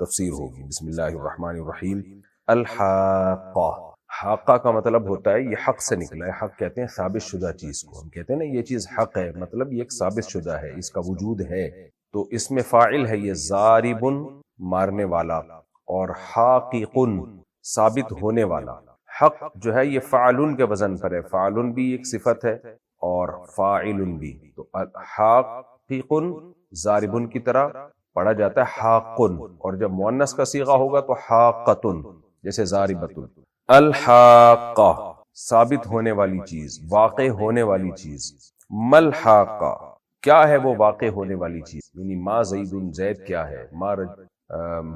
تفسیر ہوگی۔ بسم اللہ الرحمن الرحیم۔ الحاقہ، حاقہ کا مطلب ہوتا ہے یہ حق سے نکلا ہے۔ حق کہتے ہیں ثابت شدہ چیز کو، ہم کہتے ہیں نا یہ چیز حق ہے، مطلب یہ ایک ثابت شدہ ہے، اس کا وجود ہے۔ تو اس میں فاعل ہے یہ ضارب، مارنے والا، اور حاقق، ثابت ہونے والا۔ حق جو ہے یہ فعلن کے وزن پر ہے، فعلن بھی ایک صفت ہے اور فاعل بھی۔ تو حاقق ضاربن کی طرح پڑھا جاتا ہے حاقن، اور جب مؤنث کا صیغہ ہوگا تو حاقتن، جیسے ضاربتن۔ الحاقہ، ثابت ہونے والی چیز، واقع ہونے والی چیز۔ مل حاقہ، کیا ہے وہ واقع ہونے والی چیز، یعنی ما زید، زید کیا ہے،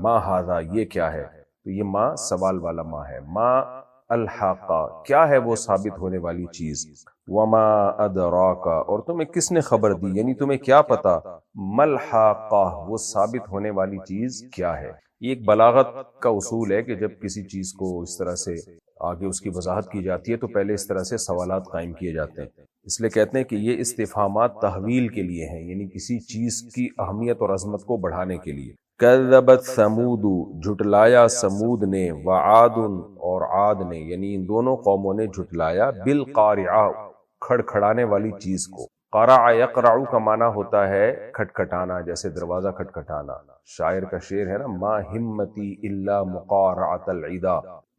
ما ھذا، یہ کیا ہے۔ تو یہ ما سوال والا ما ہے۔ ما الحاقہ، کیا ہے وہ ثابت ہونے والی چیز۔ وما ادراک، اور تمہیں کس نے خبر دی، یعنی تمہیں کیا پتا، مل حاقہ، وہ ثابت ہونے والی چیز کیا ہے۔ یہ ایک بلاغت کا اصول ہے کہ جب کسی چیز کو اس طرح سے آگے اس کی وضاحت کی جاتی ہے تو پہلے اس طرح سے سوالات قائم کیے جاتے ہیں۔ اس لیے کہتے ہیں کہ یہ استفہامات تحویل کے لیے ہیں، یعنی کسی چیز کی اہمیت اور عظمت کو بڑھانے کے لیے۔ کذبت ثمود، جھٹلایا سمود نے، وعاد، اور عاد نے، یعنی ان دونوں قوموں نے جھٹلایا، بالقارعہ، کھڑکھڑانے والی چیز کو۔ قرع یقرع کا معنی ہوتا ہے کھٹکھٹانا، جیسے دروازہ کھٹکھٹانا۔ شاعر کا شعر ہے نا، ما ہمتی الا مقارعۃ العدا،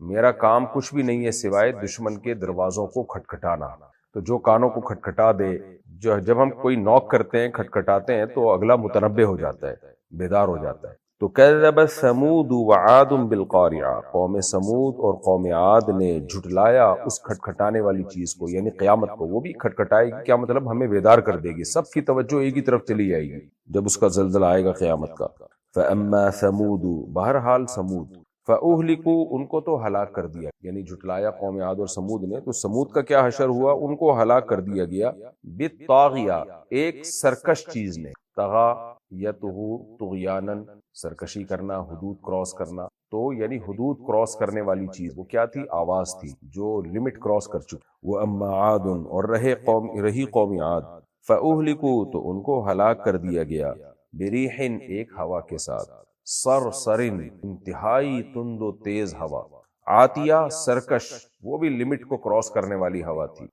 میرا کام کچھ بھی نہیں ہے سوائے دشمن کے دروازوں کو کھٹکھٹانا۔ تو جو کانوں کو کھٹکھٹا دے، جب ہم کوئی نوک کرتے ہیں، کھٹکھٹاتے ہیں، تو اگلا متنبہ ہو جاتا ہے، بیدار ہو جاتا ہے۔ تو کذبت ثمود وعاد بالقارعہ، قوم سمود اور قوم عاد نے جھٹلایا اس کھٹکھٹانے والی چیز کو، یعنی قیامت کو۔ وہ بھی کھٹکھٹائے گی، کیا مطلب ہمیں بیدار کر دے گی، سب کی توجہ ایک ہی طرف چلی جائے گی جب اس کا زلزلہ آئے گا قیامت کا۔ فاما ثمود، بہرحال سمود، فاہلکوا، ان کو تو ہلاک کر دیا، یعنی جھٹلایا قوم عاد اور سمود نے، تو سمود کا کیا حشر ہوا، ان کو ہلاک کر دیا گیا، بالطاغیہ، ایک سرکش چیز نے۔ طغا یطغو طغیانا، سرکشی کرنا، حدود کراس کرنا، تو یعنی حدود کراس کرنے والی چیز، وہ کیا تھی، آواز تھی جو لمٹ کراس کر چکی۔ واما عاد، اور رہی قوم عاد، فاہلکوا، تو ان کو ہلاک کر دیا گیا، بریح، ایک ہوا کے ساتھ، صرصر، انتہائی تند و تیز ہوا، عاتیہ، سرکش، وہ بھی لمٹ کو کراس کرنے والی ہوا تھی۔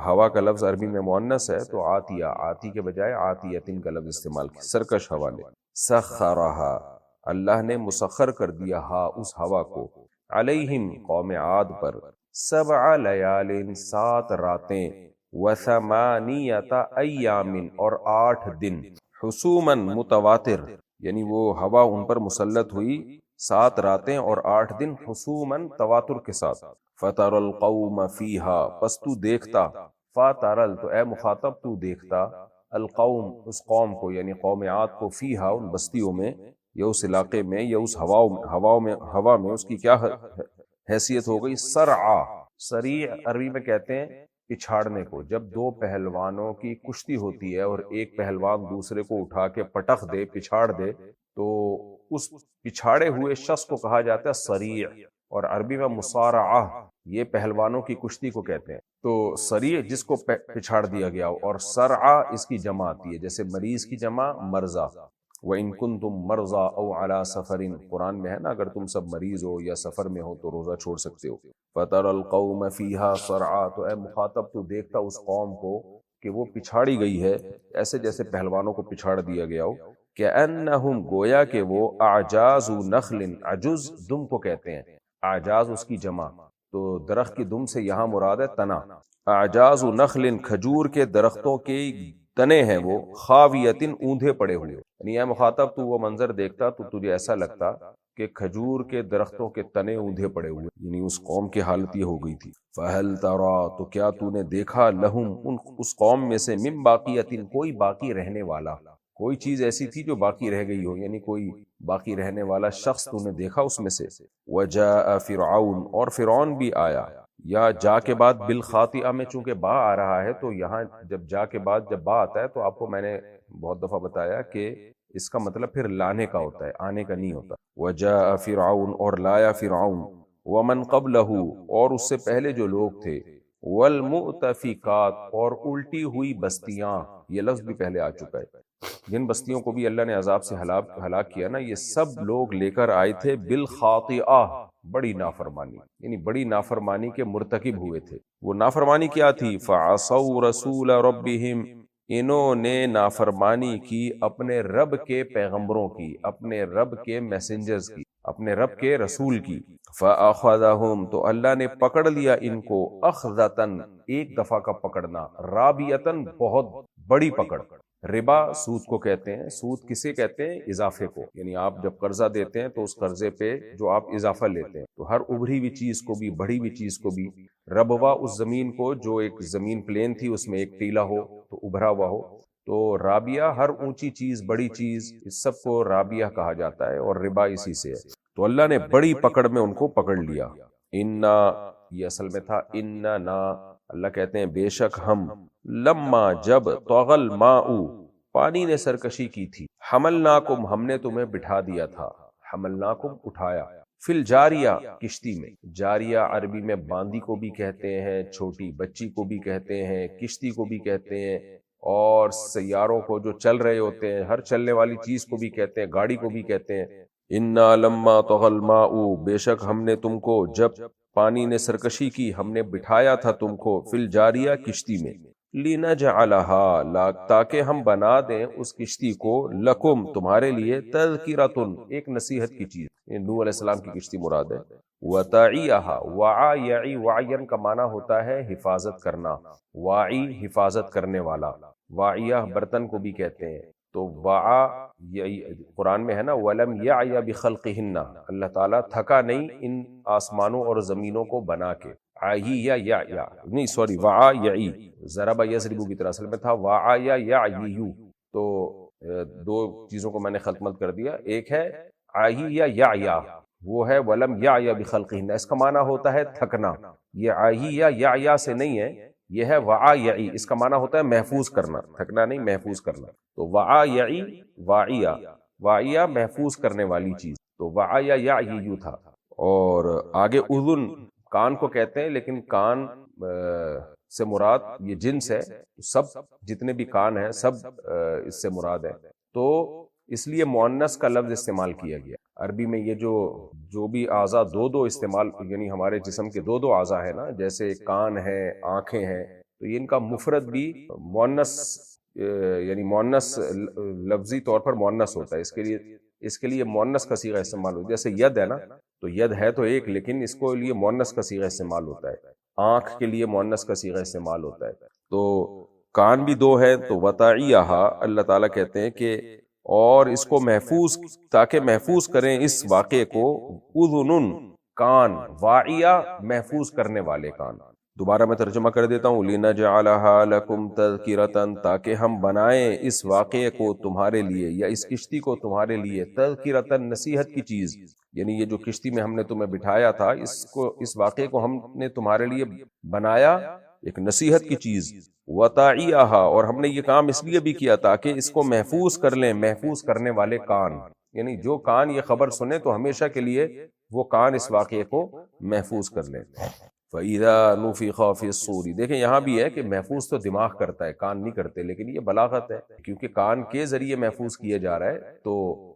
ہوا کا لفظ عربی میں مؤنث ہے تو عاتیہ، آتی کے بجائے عاتیۃ کا لفظ استعمال کیا، سرکش ہوا نے۔ سخرہا، اللہ نے مسخر کر دیا، اس ہوا کو، علیہم، قوم عاد پر، 7 لیال، 7 راتیں، وثمانیۃ ایام، اور 8 دن، حسوما، متواتر، یعنی وہ ہوا ان پر مسلط ہوئی 7 راتیں اور 8 دن، حسوما، تواتر کے ساتھ۔ فتر القوم فیہا، پس تو دیکھتا، فترل، تو اے مخاطب تو دیکھتا، القوم، اس قوم کو، یعنی قوم عاد کو، فیہا، ان بستیوں میں، یا اس علاقے میں، یا اس ہوا میں اس کی کیا حیثیت ہو گئی، سرعا، سریع عربی میں کہتے ہیں پچھاڑنے کو۔ جب 2 پہلوانوں کی کشتی ہوتی ہے اور ایک پہلوان دوسرے کو اٹھا کے پٹخ دے، پچھاڑ دے، تو اس پچھاڑے ہوئے شخص کو کہا جاتا ہے سریع، اور عربی میں مصارعہ، یہ پہلوانوں کی کشتی کو کہتے ہیں۔ تو سریع جس کو پچھاڑ دیا گیا، اور سرعا اس کی جمع آتی ہے، جیسے مریض کی جمع مرضى۔ وَإِن كُنتُم مَرْضَىٰ أَوْ عَلَىٰ سَفَرٍ، قرآن میں ہے نا، اگر تم سب مریض ہو یا سفر میں ہو تو روزہ چھوڑ سکتے ہو۔ فَتَرَى الْقَوْمَ فِيهَا صَرْعَىٰ، تو اے مخاطب تو دیکھتا اس قوم کو کہ وہ پچھاڑی گئی ہے، ایسے جیسے پہلوانوں کو پچھاڑ دیا گیا ہو، كَأَنَّهُمْ، گویا کہ وہ، أَعْجَازُ نَخْلٍ، عجز دم کو کہتے ہیں، اعجاز اس کی جمع، تو درخت کی دم سے یہاں مراد ہے تنا۔ أَعْجَازُ نَخْلٍ، کھجور کے درختوں کے تنے ہیں وہ، خاویتن، اوندھے پڑے ہوئے، یعنی اے مخاطب تو وہ منظر دیکھتا تو تجھے ایسا لگتا کہ کھجور کے درختوں کے تنے اوندھے پڑے ہوئے، یعنی اس قوم کی حالت یہ ہو گئی تھی۔ فَهَلْ تَرَىٰ، تو کیا تو نے دیکھا، لَهُمْ، اس قوم میں سے، مِن باقیۃ، کوئی باقی رہنے والا، کوئی چیز ایسی تھی جو باقی رہ گئی ہو، یعنی کوئی باقی رہنے والا شخص تو نے دیکھا اس میں سے۔ وَجَاءَ فِرْعَوْنُ، اور فرعون بھی آیا، یا جا کے بعد بالخاطئہ میں چونکہ با آ رہا ہے تو یہاں جب جا کے بعد جب با آتا ہے تو آپ کو میں نے بہت دفعہ بتایا کہ اس کا مطلب پھر لانے کا ہوتا ہے، آنے کا نہیں ہوتا۔ وَجَاءَ فِرْعَوْنُ، اور لایا فرعون، وَمَنْ قَبْلَهُ، اور اس سے پہلے جو لوگ تھے، وَالْمُؤْتَفِكَاتِ، اور الٹی ہوئی بستیاں، یہ لفظ بھی پہلے آ چکا ہے، جن بستیوں کو بھی اللہ نے عذاب سے ہلاک کیا نا، یہ سب لوگ لے کر آئے تھے بالخاطئہ، بڑی نافرمانی، یعنی بڑی نافرمانی کے مرتکب ہوئے تھے۔ وہ نافرمانی کیا تھی؟ فعصوا رسول ربہم، انہوں نے نافرمانی کی اپنے رب کے پیغمبروں کی، اپنے رب کے میسنجرز کی، اپنے رب کے رسول کی۔ فَأَخَذَهُمْ، تو اللہ نے پکڑ لیا ان کو، اخذتاً، ایک دفعہ کا پکڑنا، رابیتاً، بہت بڑی پکڑ۔ ربا سود کو کہتے ہیں، سود کسے کہتے ہیں؟ اضافے کو، یعنی آپ جب قرضہ دیتے ہیں تو اس قرضے پہ جو آپ اضافہ لیتے ہیں، تو ہر ابھری ہوئی چیز کو بھی، بڑھی ہوئی چیز کو بھی، ربوا اس زمین کو، جو ایک زمین پلین تھی اس میں ایک ٹیلا ہو تو ابھرا ہوا ہو، تو رابیہ ہر اونچی چیز، بڑی چیز، اس سب کو رابیہ کہا جاتا ہے، اور ربا اسی سے ہے۔ تو اللہ نے بڑی پکڑ میں ان کو پکڑ لیا۔ انا، یہ اصل میں تھا اننا، اللہ کہتے ہیں بے شک ہم، لما، جب، طغل ماء، پانی نے سرکشی کی تھی، حملناکم، ہم نے تمہیں بٹھا دیا تھا، حملناکم، اٹھایا، فی الجاریہ، کشتی میں۔ جاریہ عربی میں باندی کو بھی کہتے ہیں، چھوٹی بچی کو بھی کہتے ہیں، کشتی کو بھی کہتے ہیں، اور سیاروں کو جو چل رہے ہوتے ہیں، ہر چلنے والی چیز کو بھی کہتے ہیں، گاڑی کو بھی کہتے ہیں۔ انا لما طغى الماء، بے شک ہم نے تم کو جب پانی نے سرکشی کی، ہم نے بٹھایا تھا تم کو، فی الجاریہ، کشتی میں، لِنَجْعَلَهَا، تاکہ ہم بنا دیں اس کشتی کو، لکم، تمہارے لیے، تذکرۃ، ایک نصیحت کی چیز۔ یہ نوح علیہ السلام کی کشتی مراد ہے۔ وَتَعِيَهَا، وعا، یعی، وعین کا معنی ہوتا ہے حفاظت کرنا، واعی، حفاظت کرنے والا، واعیہ برتن کو بھی کہتے ہیں۔ تو وعا، قرآن میں ہے نا، وَلَمْ يَعْيَ بِخَلْقِهِنَّ، اللہ تعالیٰ تھکا نہیں ان آسمانوں اور زمینوں کو بنا کے۔ آئی یا نہیں، سوری، وعا یعی، ضرب یضرب کی طرح، اصل میں تھا وعا یا یعیو۔ تو دو چیزوں کو میں نے خلط ملط کر دیا، ایک ہے آئی یا یعیا، وہ ہے ولم یعیا بخلقہن، اس کا معنی ہوتا ہے تھکنا۔ یہ آئی یا یعیا سے نہیں ہے، یہ ہے وعا یعی، اس کا معنی ہوتا ہے محفوظ کرنا، تھکنا نہیں، محفوظ کرنا۔ تو وعا یعی، واعیہ، واعیہ محفوظ کرنے والی چیز، تو وعا یا یعیو تھا۔ اور آگے اذن، کان کو کہتے ہیں، لیکن کان سے مراد یہ جنس ہے، سب جتنے بھی کان ہیں سب اس سے مراد ہے، تو اس لیے مؤنث کا لفظ استعمال کیا گیا۔ عربی میں یہ جو بھی اعضاء دو دو استعمال، یعنی ہمارے جسم کے دو دو اعضاء ہیں نا، جیسے کان ہے، آنکھیں ہیں، تو یہ ان کا مفرد بھی مؤنث، یعنی مؤنث لفظی طور پر مؤنث ہوتا ہے، اس کے لیے مؤنث کا صیغہ استعمال ہوتا ہے۔ جیسے ید ہے نا، تو ید ہے تو ایک، لیکن اس کو لیے مؤنث کا صیغہ استعمال ہوتا ہے۔ آنکھ کے لیے مؤنث کا صیغہ استعمال ہوتا ہے۔ تو کان بھی دو ہے، تو وتعیہا، اللہ تعالیٰ کہتے ہیں کہ اور اس کو محفوظ، تاکہ محفوظ کریں اس واقعے کو، اذن، کان، واعیہ، محفوظ کرنے والے کان۔ دوبارہ میں ترجمہ کر دیتا ہوں، لِنَجْعَلَهَا لَكُمْ تَذْكِرَةً، تاکہ ہم بنائیں اس واقعے کو تمہارے لیے، یا اس کشتی کو تمہارے لیے، تذکرةً، نصیحت کی چیز، یعنی یہ جو کشتی میں ہم نے تمہیں بٹھایا تھا، اس واقعے کو ہم نے تمہارے لیے بنایا ایک نصیحت کی چیز۔ وَتَعِيَهَا، اور ہم نے یہ کام اس لیے بھی کیا تاکہ اس کو محفوظ کر لیں، محفوظ کرنے والے کان، یعنی جو کان یہ خبر سنیں تو ہمیشہ کے لیے وہ کان اس واقعے کو محفوظ کر لیں۔ فَإِذَا نُفِخَ فِي الصُّورِ، دیکھیں یہاں بھی ہے کہ محفوظ تو دماغ کرتا ہے، کان نہیں کرتے، لیکن یہ بلاغت ہے، کیونکہ کان کے ذریعے محفوظ کیا جا رہا ہے، تو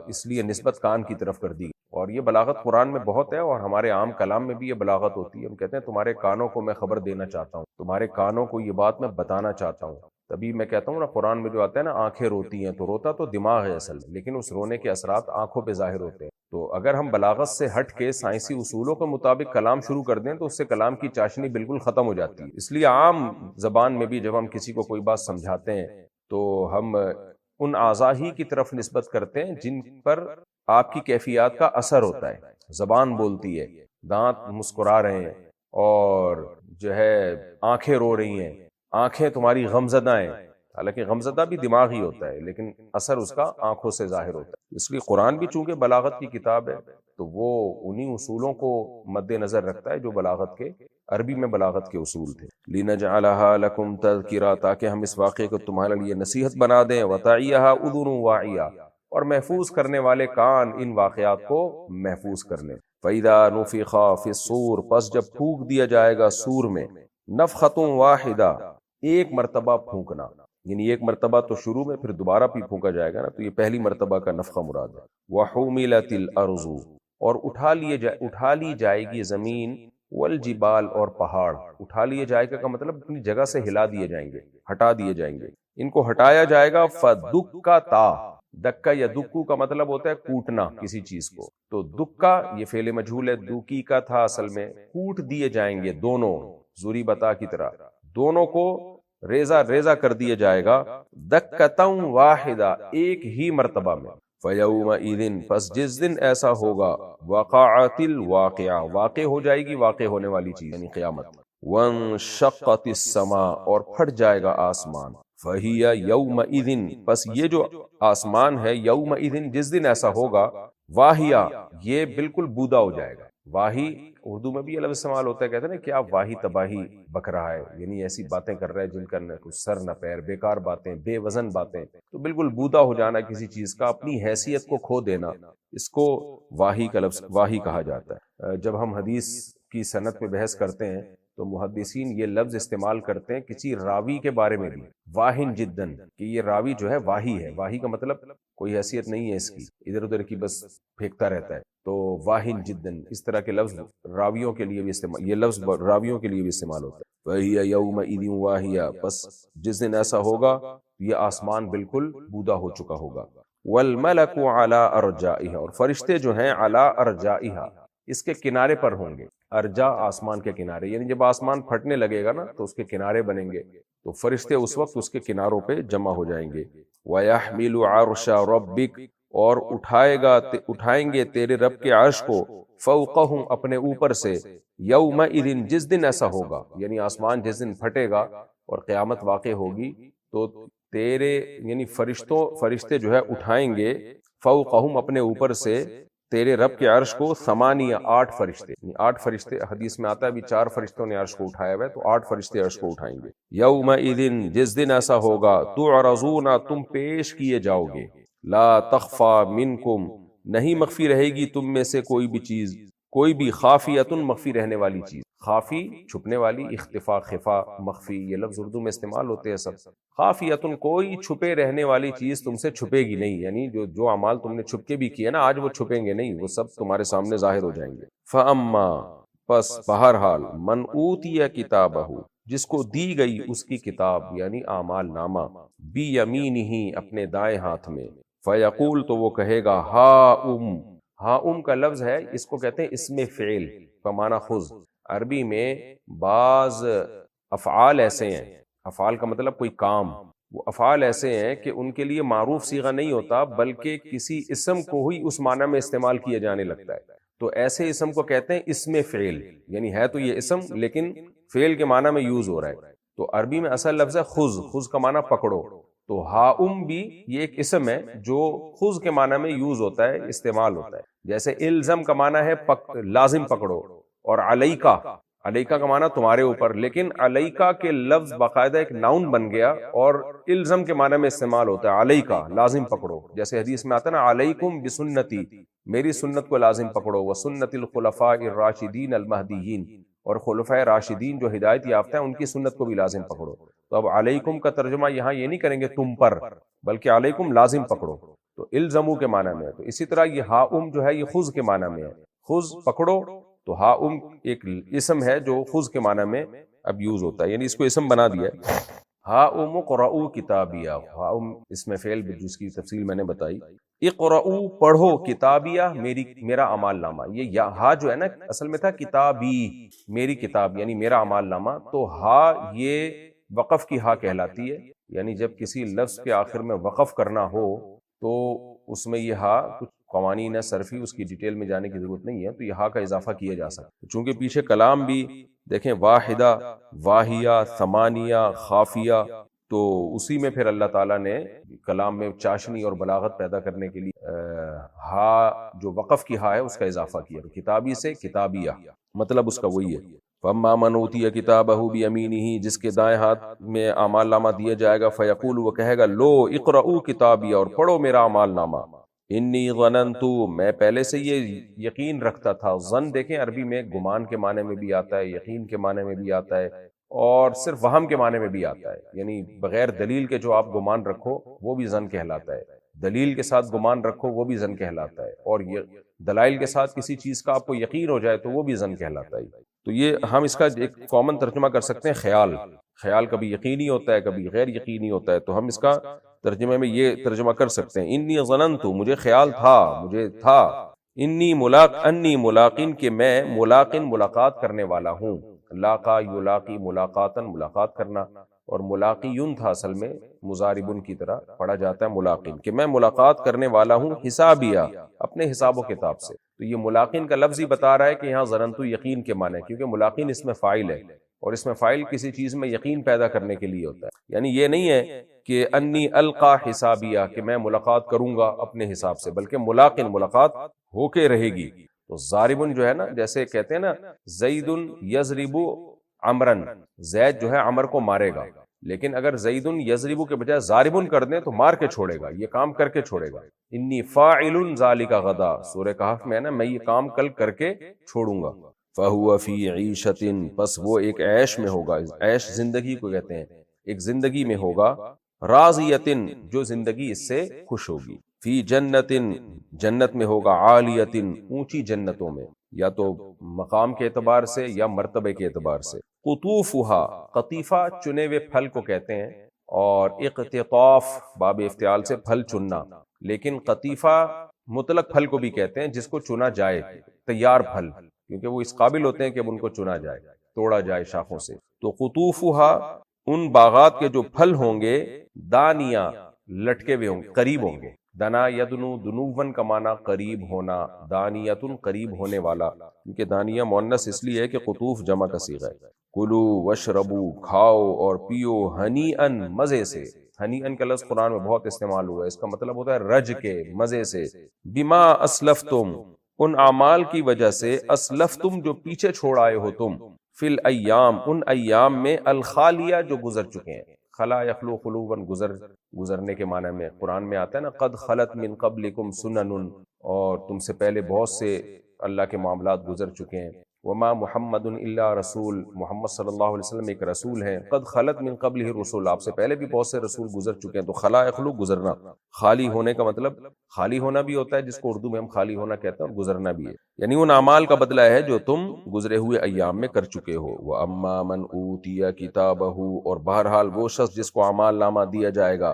اس لیے نسبت کان کی طرف کر دی گئی۔ اور یہ بلاغت قرآن میں بہت ہے، اور ہمارے عام کلام میں بھی یہ بلاغت ہوتی ہے۔ ہم کہتے ہیں تمہارے کانوں کو میں خبر دینا چاہتا ہوں، تمہارے کانوں کو یہ بات میں بتانا چاہتا ہوں۔ تبھی میں کہتا ہوں نا، قرآن میں جو آتا ہے نا، آنکھیں روتی ہیں، تو روتا تو دماغ ہے اصل میں، لیکن اس رونے کے اثرات آنکھوں پہ ظاہر ہوتے ہیں۔ تو اگر ہم بلاغت سے ہٹ کے سائنسی اصولوں کے مطابق کلام شروع کر دیں تو اس سے کلام کی چاشنی بالکل ختم ہو جاتی ہے۔ اس لیے عام زبان میں بھی جب ہم کسی کو کوئی بات سمجھاتے ہیں تو ہم ان اعضاء ہی کی طرف نسبت کرتے ہیں جن پر آپ کی کیفیات کا اثر ہوتا ہے۔ زبان بولتی ہے، دانت مسکرا رہے ہیں، اور جو ہے آنکھیں رو رہی ہیں، آنکھیں تمہاری غمزدہ ہیں، حالانکہ غمزدہ بھی دماغ ہی ہوتا ہے، لیکن اثر اس کا آنکھوں سے ظاہر ہوتا ہے۔ اس لیے قرآن بھی چونکہ بلاغت کی کتاب ہے تو وہ انہی اصولوں کو مد نظر رکھتا ہے جو بلاغت کے، عربی میں بلاغت کے اصول تھے۔ لِنَجْعَلَهَا لَكُمْ تَذْكِرَةً، تاکہ ہم اس واقعے کو تمہارے لیے نصیحت بنا دیں، وَتَعِيَهَا أُذُنٌ وَاعِيَةٌ، اور محفوظ کرنے والے کان ان واقعات کو محفوظ کر لیں۔ فَإِذَا نُفِخَ فِي الصُّورِ، پس جب پھونک دیا جائے گا سور میں، نفخۃ واحدہ، ایک مرتبہ پھونکنا، یعنی ایک مرتبہ تو شروع میں، پھر دوبارہ بھی پھونکا جائے گا نا، تو یہ پہلی مرتبہ کا نفخہ مراد ہے۔ وَحُمِلَتِ الْأَرْضُ، اور اٹھا لی جائے گی زمین، والجبال، اور پہاڑ۔ اٹھا لیے جائے گا کا مطلب اپنی جگہ سے ہلا دیے جائیں گے، ہٹا دیے جائیں گے، ان کو ہٹایا جائے گا۔ فَدُكَّتَا، دکا یا دکو کا مطلب ہوتا ہے کوٹنا کسی چیز کو، تو دکا یہ فعل مجہول ہے، دوکی کا تھا اصل میں، کوٹ دیے جائیں گے دونوں، زوری بتا کی طرح دونوں کو ریزہ ریزہ کر دیا جائے گا، دکتاً واحدہ، ایک ہی مرتبہ میں۔ فَيَوْمَئِذٍ، پس جس دن ایسا ہوگا، وقعت الواقعہ، واقع ہو جائے گی واقع ہونے والی چیز یعنی قیامت۔ وانشقت السماء، اور پھٹ جائے گا آسمان۔ فَهِيَ يَوْمَئِذٍ، پس یہ جو آسمان ہے، یومئذٍ، جس دن ایسا ہوگا، واہیہ، یہ بالکل بودا ہو جائے گا۔ واہی اردو میں بھی یہ لفظ استعمال ہوتا ہے، کہتے ہیں نا کہ آپ واہی تباہی بک رہا ہے، یعنی ایسی باتیں کر رہا ہے جن کا نہ کچھ سر نہ پیر، بیکار باتیں، بے وزن باتیں، تو بالکل بودا ہو جانا کسی چیز کا، اپنی حیثیت کو کھو دینا، اس کو واہی کا لفظ واہی کہا جاتا ہے۔ جب ہم حدیث کی صنعت میں بحث کرتے ہیں تو محدثین یہ لفظ استعمال کرتے ہیں کسی راوی کے بارے میں بھی، واہن جدن، کہ یہ راوی جو ہے واہی ہے۔ واہی کا مطلب کوئی حیثیت نہیں ہے اس کی، ادھر ادھر کی بس پھینکتا رہتا ہے، تو واہن جدن، اس طرح کے لفظ راویوں کے لیے بھی استعمال، یہ لفظ راویوں کے لیے بھی استعمال ہوتا ہے۔ وَهِيَ يَوْمَئِذٍ وَاهِيَةٌ، پس جس دن ایسا ہوگا یہ آسمان بالکل بودا ہو چکا ہوگا۔ وَالْمَلَكُ عَلَىٰ أَرْجَائِهَا، اور فرشتے جو ہیں عَلَىٰ أَرْجَائِهَا، اس کے کنارے پر ہوں گے۔ ارجا آسمان کے کنارے، یعنی جب آسمان پھٹنے لگے گا نا تو اس کے کنارے بنیں گے، تو فرشتے اس وقت اس کے کناروں پہ جمع ہو جائیں گے۔ وَيَحْمِلُ عَرْشَ رَبِّكَ، اور اٹھائیں گے تیرے رب کے عرش کو، فوقہم، اپنے اوپر سے، یومئذ، جس دن ایسا ہوگا، یعنی آسمان جس دن پھٹے گا اور قیامت واقع ہوگی، تو تیرے یعنی فرشتے جو ہے اٹھائیں گے، فوقہم، اپنے اوپر سے، تیرے رب کے عرش کو، ثمانیہ، 8 فرشتے، یعنی 8 فرشتے، حدیث میں آتا ہے ابھی 4 فرشتوں نے عرش کو اٹھایا ہوا ہے، تو 8 فرشتے عرش کو اٹھائیں گے۔ یومئذ، جس دن ایسا ہوگا، تعرضون، تم پیش کیے جاؤ گے، لا تخفى منکم، نہیں مخفی رہے گی تم میں سے کوئی بھی چیز، کوئی بھی، خافیتن، مخفی رہنے والی چیز، خافی چھپنے والی، اختفا، خفا، مخفی، یہ لفظ اردو میں استعمال ہوتے ہیں سب۔ خافیتن، کوئی چھپے رہنے والی چیز تم سے چھپے گی نہیں، یعنی جو اعمال تم نے چھپ کے بھی کیے نا، آج وہ چھپیں گے نہیں، وہ سب تمہارے سامنے ظاہر ہو جائیں گے۔ فَأَمَّا، پس بہرحال، مَنْ أُوتِيَ كِتَابَهُ، جس کو دی گئی اس کی کتاب یعنی اعمال نامہ، بِيَمِينِهِ، اپنے دائیں ہاتھ میں، فَيَقُول، تو وہ کہے گا، ہا کا لفظ ہے، اس کو کہتے ہیں اسم فعل کا معنی خذ۔ عربی میں بعض افعال ایسے ہیں، افعال کا مطلب کوئی کام، وہ افعال ایسے ہیں کہ ان کے لیے معروف صیغہ نہیں ہوتا، بلکہ کسی اسم کو ہی اس معنی میں استعمال کیا جانے لگتا ہے، تو ایسے اسم کو کہتے ہیں اسم فعل، یعنی ہے تو یہ اسم لیکن فعل کے معنی میں یوز ہو رہا ہے۔ تو عربی میں اصل لفظ ہے خذ کا معنی پکڑو، تو ہاؤم بھی یہ ایک اسم ہے جو خذ کے معنی میں یوز ہوتا ہے، استعمال ہوتا ہے۔ جیسے الزم کا معنی ہے لازم پکڑو، اور علیکا کا معنی تمہارے اوپر، لیکن علیکا کے لفظ باقاعدہ ایک ناؤن بن گیا اور الزم کے معنی میں استعمال ہوتا ہے، علیکا، لازم پکڑو، جیسے حدیث میں آتا ہے نا، علیکم بسنتی، میری سنت کو لازم پکڑو، وسنت الخلفاء الراشدین المہدیین، اور خلفائے راشدین جو ہدایت یافتہ ہیں ان کی سنت کو بھی لازم پکڑو۔ تو اب علیکم کا ترجمہ یہاں یہ نہیں کریں گے تم پر، بلکہ علیکم لازم پکڑو، تو الزمو کے معنی میں ہے۔ تو اسی طرح یہ ہاؤم جو ہے یہ خذ کے معنی میں ہے، خذ پکڑو، تو ہاؤم ایک اسم ہے جو خذ کے معنی میں اب یوز ہوتا ہے، یعنی اس کو اسم بنا دیا ہے۔ ہاؤم اقرؤ کتابیہ، ہاؤم اسم فعل جس کی تفصیل میں نے بتائی۔ اقرؤ، پڑھو، کتابیہ، میرا اعمال نامہ، یہ ہا جو ہے نا اصل میں تھا کتابی، میری کتاب یعنی میرا اعمال نامہ، تو ہا یہ وقف کی ہا کہلاتی ہے، یعنی جب کسی لفظ کے آخر میں وقف کرنا ہو تو اس میں یہ ہا، کچھ قوانین ہے صرفی، اس کی ڈیٹیل میں جانے کی ضرورت نہیں ہے، تو یہ ہا کا اضافہ کیا جا سکتا ہے، چونکہ پیچھے کلام بھی دیکھیں واحدہ، واہیہ، ثمانیہ، خافیہ، تو اسی میں پھر اللہ تعالیٰ نے کلام میں چاشنی اور بلاغت پیدا کرنے کے لیے ہا جو وقف کی ہا ہے اس کا اضافہ کیا، کتابی سے کتابیہ، مطلب اس کا وہی ہے۔ فَأَمَّا مَنْ أُوتِيَ كِتَابَهُ بِيَمِينِهِ، جس کے دائیں ہاتھ میں اعمال نامہ دیا جائے گا، فَيَقُولُ، وہ کہے گا، لو اقرؤوا کتابی، اور پڑھو میرا اعمال نامہ، انی ظننت، میں پہلے سے یہ یقین رکھتا تھا۔ ظن دیکھیں عربی میں گمان کے معنی میں بھی آتا ہے، یقین کے معنی میں بھی آتا ہے، اور صرف وہم کے معنی میں بھی آتا ہے، یعنی بغیر دلیل کے جو آپ گمان رکھو وہ بھی ظن کہلاتا ہے، دلیل کے ساتھ گمان رکھو وہ بھی ظن کہلاتا ہے، اور یہ دلائل کے ساتھ کسی چیز کا آپ کو یقین ہو جائے تو وہ بھی ظن کہلاتا ہے۔ تو یہ ہم اس کا ایک کامن ترجمہ کر سکتے ہیں خیال۔ خیال کبھی یقینی ہوتا ہے کبھی غیر یقینی ہوتا ہے، تو ہم اس کا ترجمے میں یہ ترجمہ کر سکتے ہیں، انی ظننت، مجھے خیال تھا، مجھے تھا، انی ملاقن، کہ میں ملاقن ملاقات کرنے والا ہوں، لاقا یلاقی ملاقاتن ملاقات کرنا، اور ملاقی یون تھا اصل میں مضاربن کی طرح پڑھا جاتا ہے ملاقن، کہ میں ملاقات کرنے والا ہوں حسابیہ، اپنے حساب و کتاب سے۔ تو یہ ملاقن کا لفظ ہی بتا رہا ہے کہ یہاں ظننتو یقین کے معنی ہے، کیونکہ ملاقن اس میں فاعل ہے، اور اس میں فاعل کسی چیز میں یقین پیدا کرنے کے لیے ہوتا ہے، یعنی یہ نہیں ہے کہ انی القا حسابیہ، کہ میں ملاقات کروں گا اپنے حساب سے، بلکہ ملاقن ملاقات ہو کے رہے گی۔ تو ضاربن جو ہے نا، جیسے کہتے ہیں نا زید یضرب عمرن، زید جو ہے عمر کو مارے گا، لیکن اگر زید یضرب کے بجائے ضاربن کر دیں تو مار کے چھوڑے گا، یہ کام کر کے چھوڑے گا۔ انی فاعل ذالک غدا، سورہ کہف میں ہے نا، میں یہ کام کل کر کے چھوڑوں گا۔ فہو فی عیشۃ، پس وہ ایک عیش میں ہوگا، عیش زندگی کو کہتے ہیں، ایک زندگی میں ہوگا، راضیۃ، جو زندگی اس سے خوش ہوگی، فی جنت، جنت میں ہوگا، عالیۃ، اونچی جنتوں میں، یا تو مقام کے اعتبار سے یا مرتبے کے اعتبار سے۔ قطوفہا، قطیفہ چنے ہوئے پھل کو کہتے ہیں، اور اقتطاف باب افتعال سے پھل چننا، لیکن قطیفہ مطلق پھل کو بھی کہتے ہیں جس کو چنا جائے، تیار پھل، کیونکہ وہ اس قابل ہوتے ہیں کہ اب ان کو چنا جائے، توڑا جائے شاخوں سے۔ تو قطوفہا، ان باغات کے جو پھل ہوں گے، دانیہ، لٹکے ہوئے ہوں گے، قریب ہوں گے، دنا یدنو، دنون کا معنی قریب ہونا، دانیتن قریب ہونے والا، کیونکہ دانیہ مؤنث اس لیے ہے کہ قطوف جمع کا صیغہ ہے۔ کلو وشربو، کھاؤ اور پیو، ہنیئن، مزے سے، ہنیئن کا لفظ قرآن میں بہت استعمال ہوا ہے، اس کا مطلب ہوتا ہے رج کے، مزے سے، بما اسلفتم، ان اعمال کی وجہ سے، اسلفتم جو پیچھے چھوڑ آئے ہو تم، فی الایام، ان ایام میں، الخالیہ جو گزر چکے ہیں، خلا یخلو خلوباً، گزرنے کے معنی میں قرآن میں آتا ہے نا، قد خلت من قبلکم سنن، اور تم سے پہلے بہت سے اللہ کے معاملات گزر چکے ہیں، وما محمد الا رسول، محمد صلی اللہ علیہ وسلم ایک رسول ہیں، قد خلت من قبلہ الرسل، آپ سے پہلے بھی بہت سے رسول گزر چکے ہیں۔ تو خلا یخلو، گزرنا، خالی ہونے کا مطلب خالی ہونا بھی ہوتا ہے، جس کو اردو میں ہم خالی ہونا کہتے ہیں، اور گزرنا بھی ہے، یعنی ان اعمال کا بدلہ ہے جو تم گزرے ہوئے ایام میں کر چکے ہو۔ وَأَمَّا مَنْ أُوتِيَ كِتَابَهُ، اور بہرحال وہ شخص جس کو اعمال نامہ دیا جائے گا،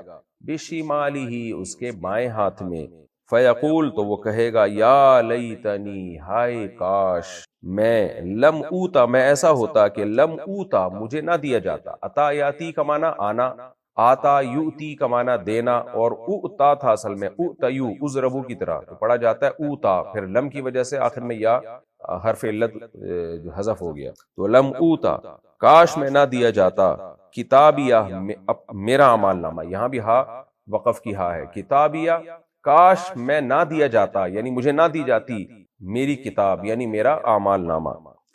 بِشِمَالِهِ، اس کے بائیں ہاتھ میں، فَيَقُول، تو وہ کہے گا، یا لیتنی، ہائے کاش، میں لم اوتا، میں ایسا ہوتا کہ لم اوتا، مجھے نہ دیا جاتا۔ عطا یاتی کا معنی آنا، آتا یؤتی کا معنی دینا، اور اوتا تھا اصل میں اوتیو، ازربو کی طرح، تو پڑھا جاتا ہے اوتا، پھر لم کی وجہ سے آخر میں یا حرف علت حذف ہو گیا، تو لم اوتا، کاش میں نہ دیا جاتا، کتابیہ، میرا اعمال نامہ، یہاں بھی ہا وقف کی ہا ہے، کتابیہ، کاش میں نہ دیا جاتا، یعنی مجھے نہ دی جاتی میری کتاب، یعنی میرا اعمال نامہ۔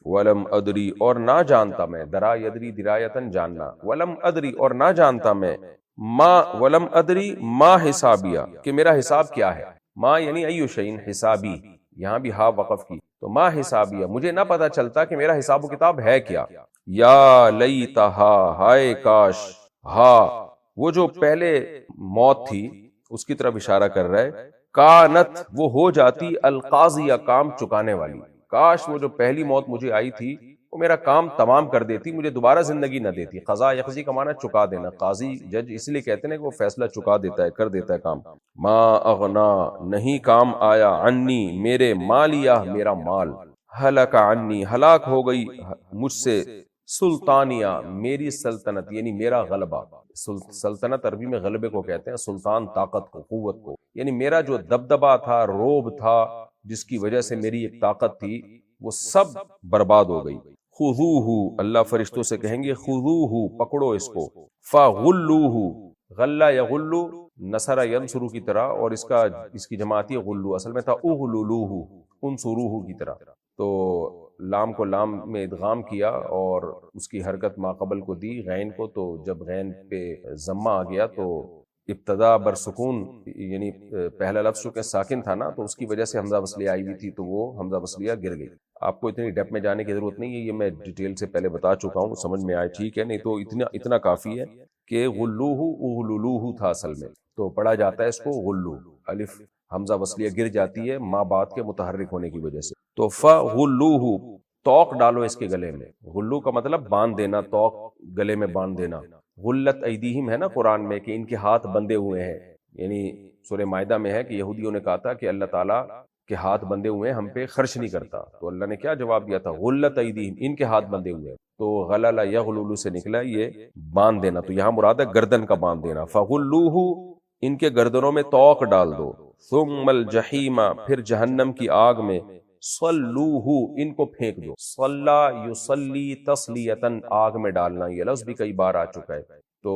ولم ادری، اور نہ جانتا میں، درا یدری درایتن، جاننا، ولم ادری، اور نہ جانتا میں، ما، ولم ادری ما حسابیہ، کہ میرا حساب کیا ہے، ما یعنی ایو شیء، حسابی، یہاں بھی ہا وقف کی، تو ما حسابیہ، مجھے نہ پتا چلتا کہ میرا حساب و کتاب ہے کیا۔ یا لیتہا، ہائے کاش، ہا، وہ جو پہلے موت تھی اس کی طرف اشارہ کر رہا ہے، کانت، وہ ہو جاتی، القاضیہ، کام چکانے والی، کاش وہ جو پہلی موت مجھے آئی تھی وہ میرا کام تمام کر دیتی، مجھے دوبارہ زندگی نہ دیتی۔ قضا یقضی کا معنی چکا دینا، قاضی جج اس لیے کہتے ہیں کہ وہ فیصلہ چکا دیتا ہے، کر دیتا ہے کام۔ ما اغنا، نہیں کام آیا، عنی، میرے، مالیہ، میرا مال، ہلک عنی، ہلاک ہو گئی مجھ سے، سلطانیہ، میری سلطنت، یعنی میرا غلبہ، سلطنت عربی میں غلبے کو کہتے ہیں، سلطان طاقت کو، قوت کو، یعنی میرا جو دبدبا تھا، روب تھا، جس کی وجہ سے میری ایک طاقت تھی، وہ سب برباد ہو گئی۔ خذوہ، اللہ فرشتوں سے کہیں گے، خذوہ، پکڑو اس کو، فغلوہ، غلہ یغلو، نصر ینصرو کی طرح، اور اس کی جماعتی غلو، اصل میں تھا اغللوہ، انصروہ کی طرح، تو لام کو لام میں ادغام کیا اور اس کی حرکت ماقبل کو دی، غین کو، تو جب غین پہ ضمہ آ گیا تو ابتدا برسکون، یعنی پہلا لفظ چونکہ ساکن تھا نا، تو اس کی وجہ سے حمزہ وصلیہ آئی ہوئی تھی، تو وہ حمزہ وصلیہ گر گئی۔ آپ کو اتنی ڈیپ میں جانے کی ضرورت نہیں ہے، یہ میں ڈیٹیل سے پہلے بتا چکا ہوں، سمجھ میں آئے ٹھیک ہے، نہیں تو اتنا کافی ہے کہ غلوہ اغللوہ تھا اصل میں، تو پڑھا جاتا ہے اس کو غلو، الف حمزہ وصلیہ گر جاتی ہے ما بعد کے متحرک ہونے کی وجہ سے، تو فغلوہ توق ڈالو اس کے گلے میں، غلو کا مطلب باندھ دینا، توق گلے میں باندھ دینا، غلت ایدیہم ہے نا قرآن میں کہ ان کے ہاتھ بندھے ہوئے ہیں، یعنی سورہ مائدہ میں ہے کہ یہودیوں نے کہا تھا کہ اللہ تعالیٰ کے ہاتھ بندھے ہوئے ہیں، ہم پہ خرچ نہیں کرتا، تو اللہ نے کیا جواب دیا تھا، غلت ایدیہم، ان کے ہاتھ بندھے ہوئے ہیں، تو غلل یغلل سے نکلا یہ باندھ دینا، تو یہاں مراد ہے گردن کا باندھ دینا، فغلوہ ان کے گردنوں میں توق ڈال دو، ثم الجحیم پھر جہنم کی آگ میں، صلوہ ان کو پھینک دو، صلا یصلی تصلیتاً آگ میں ڈالنا، یہ لفظ بھی کئی بار آ چکا ہے، تو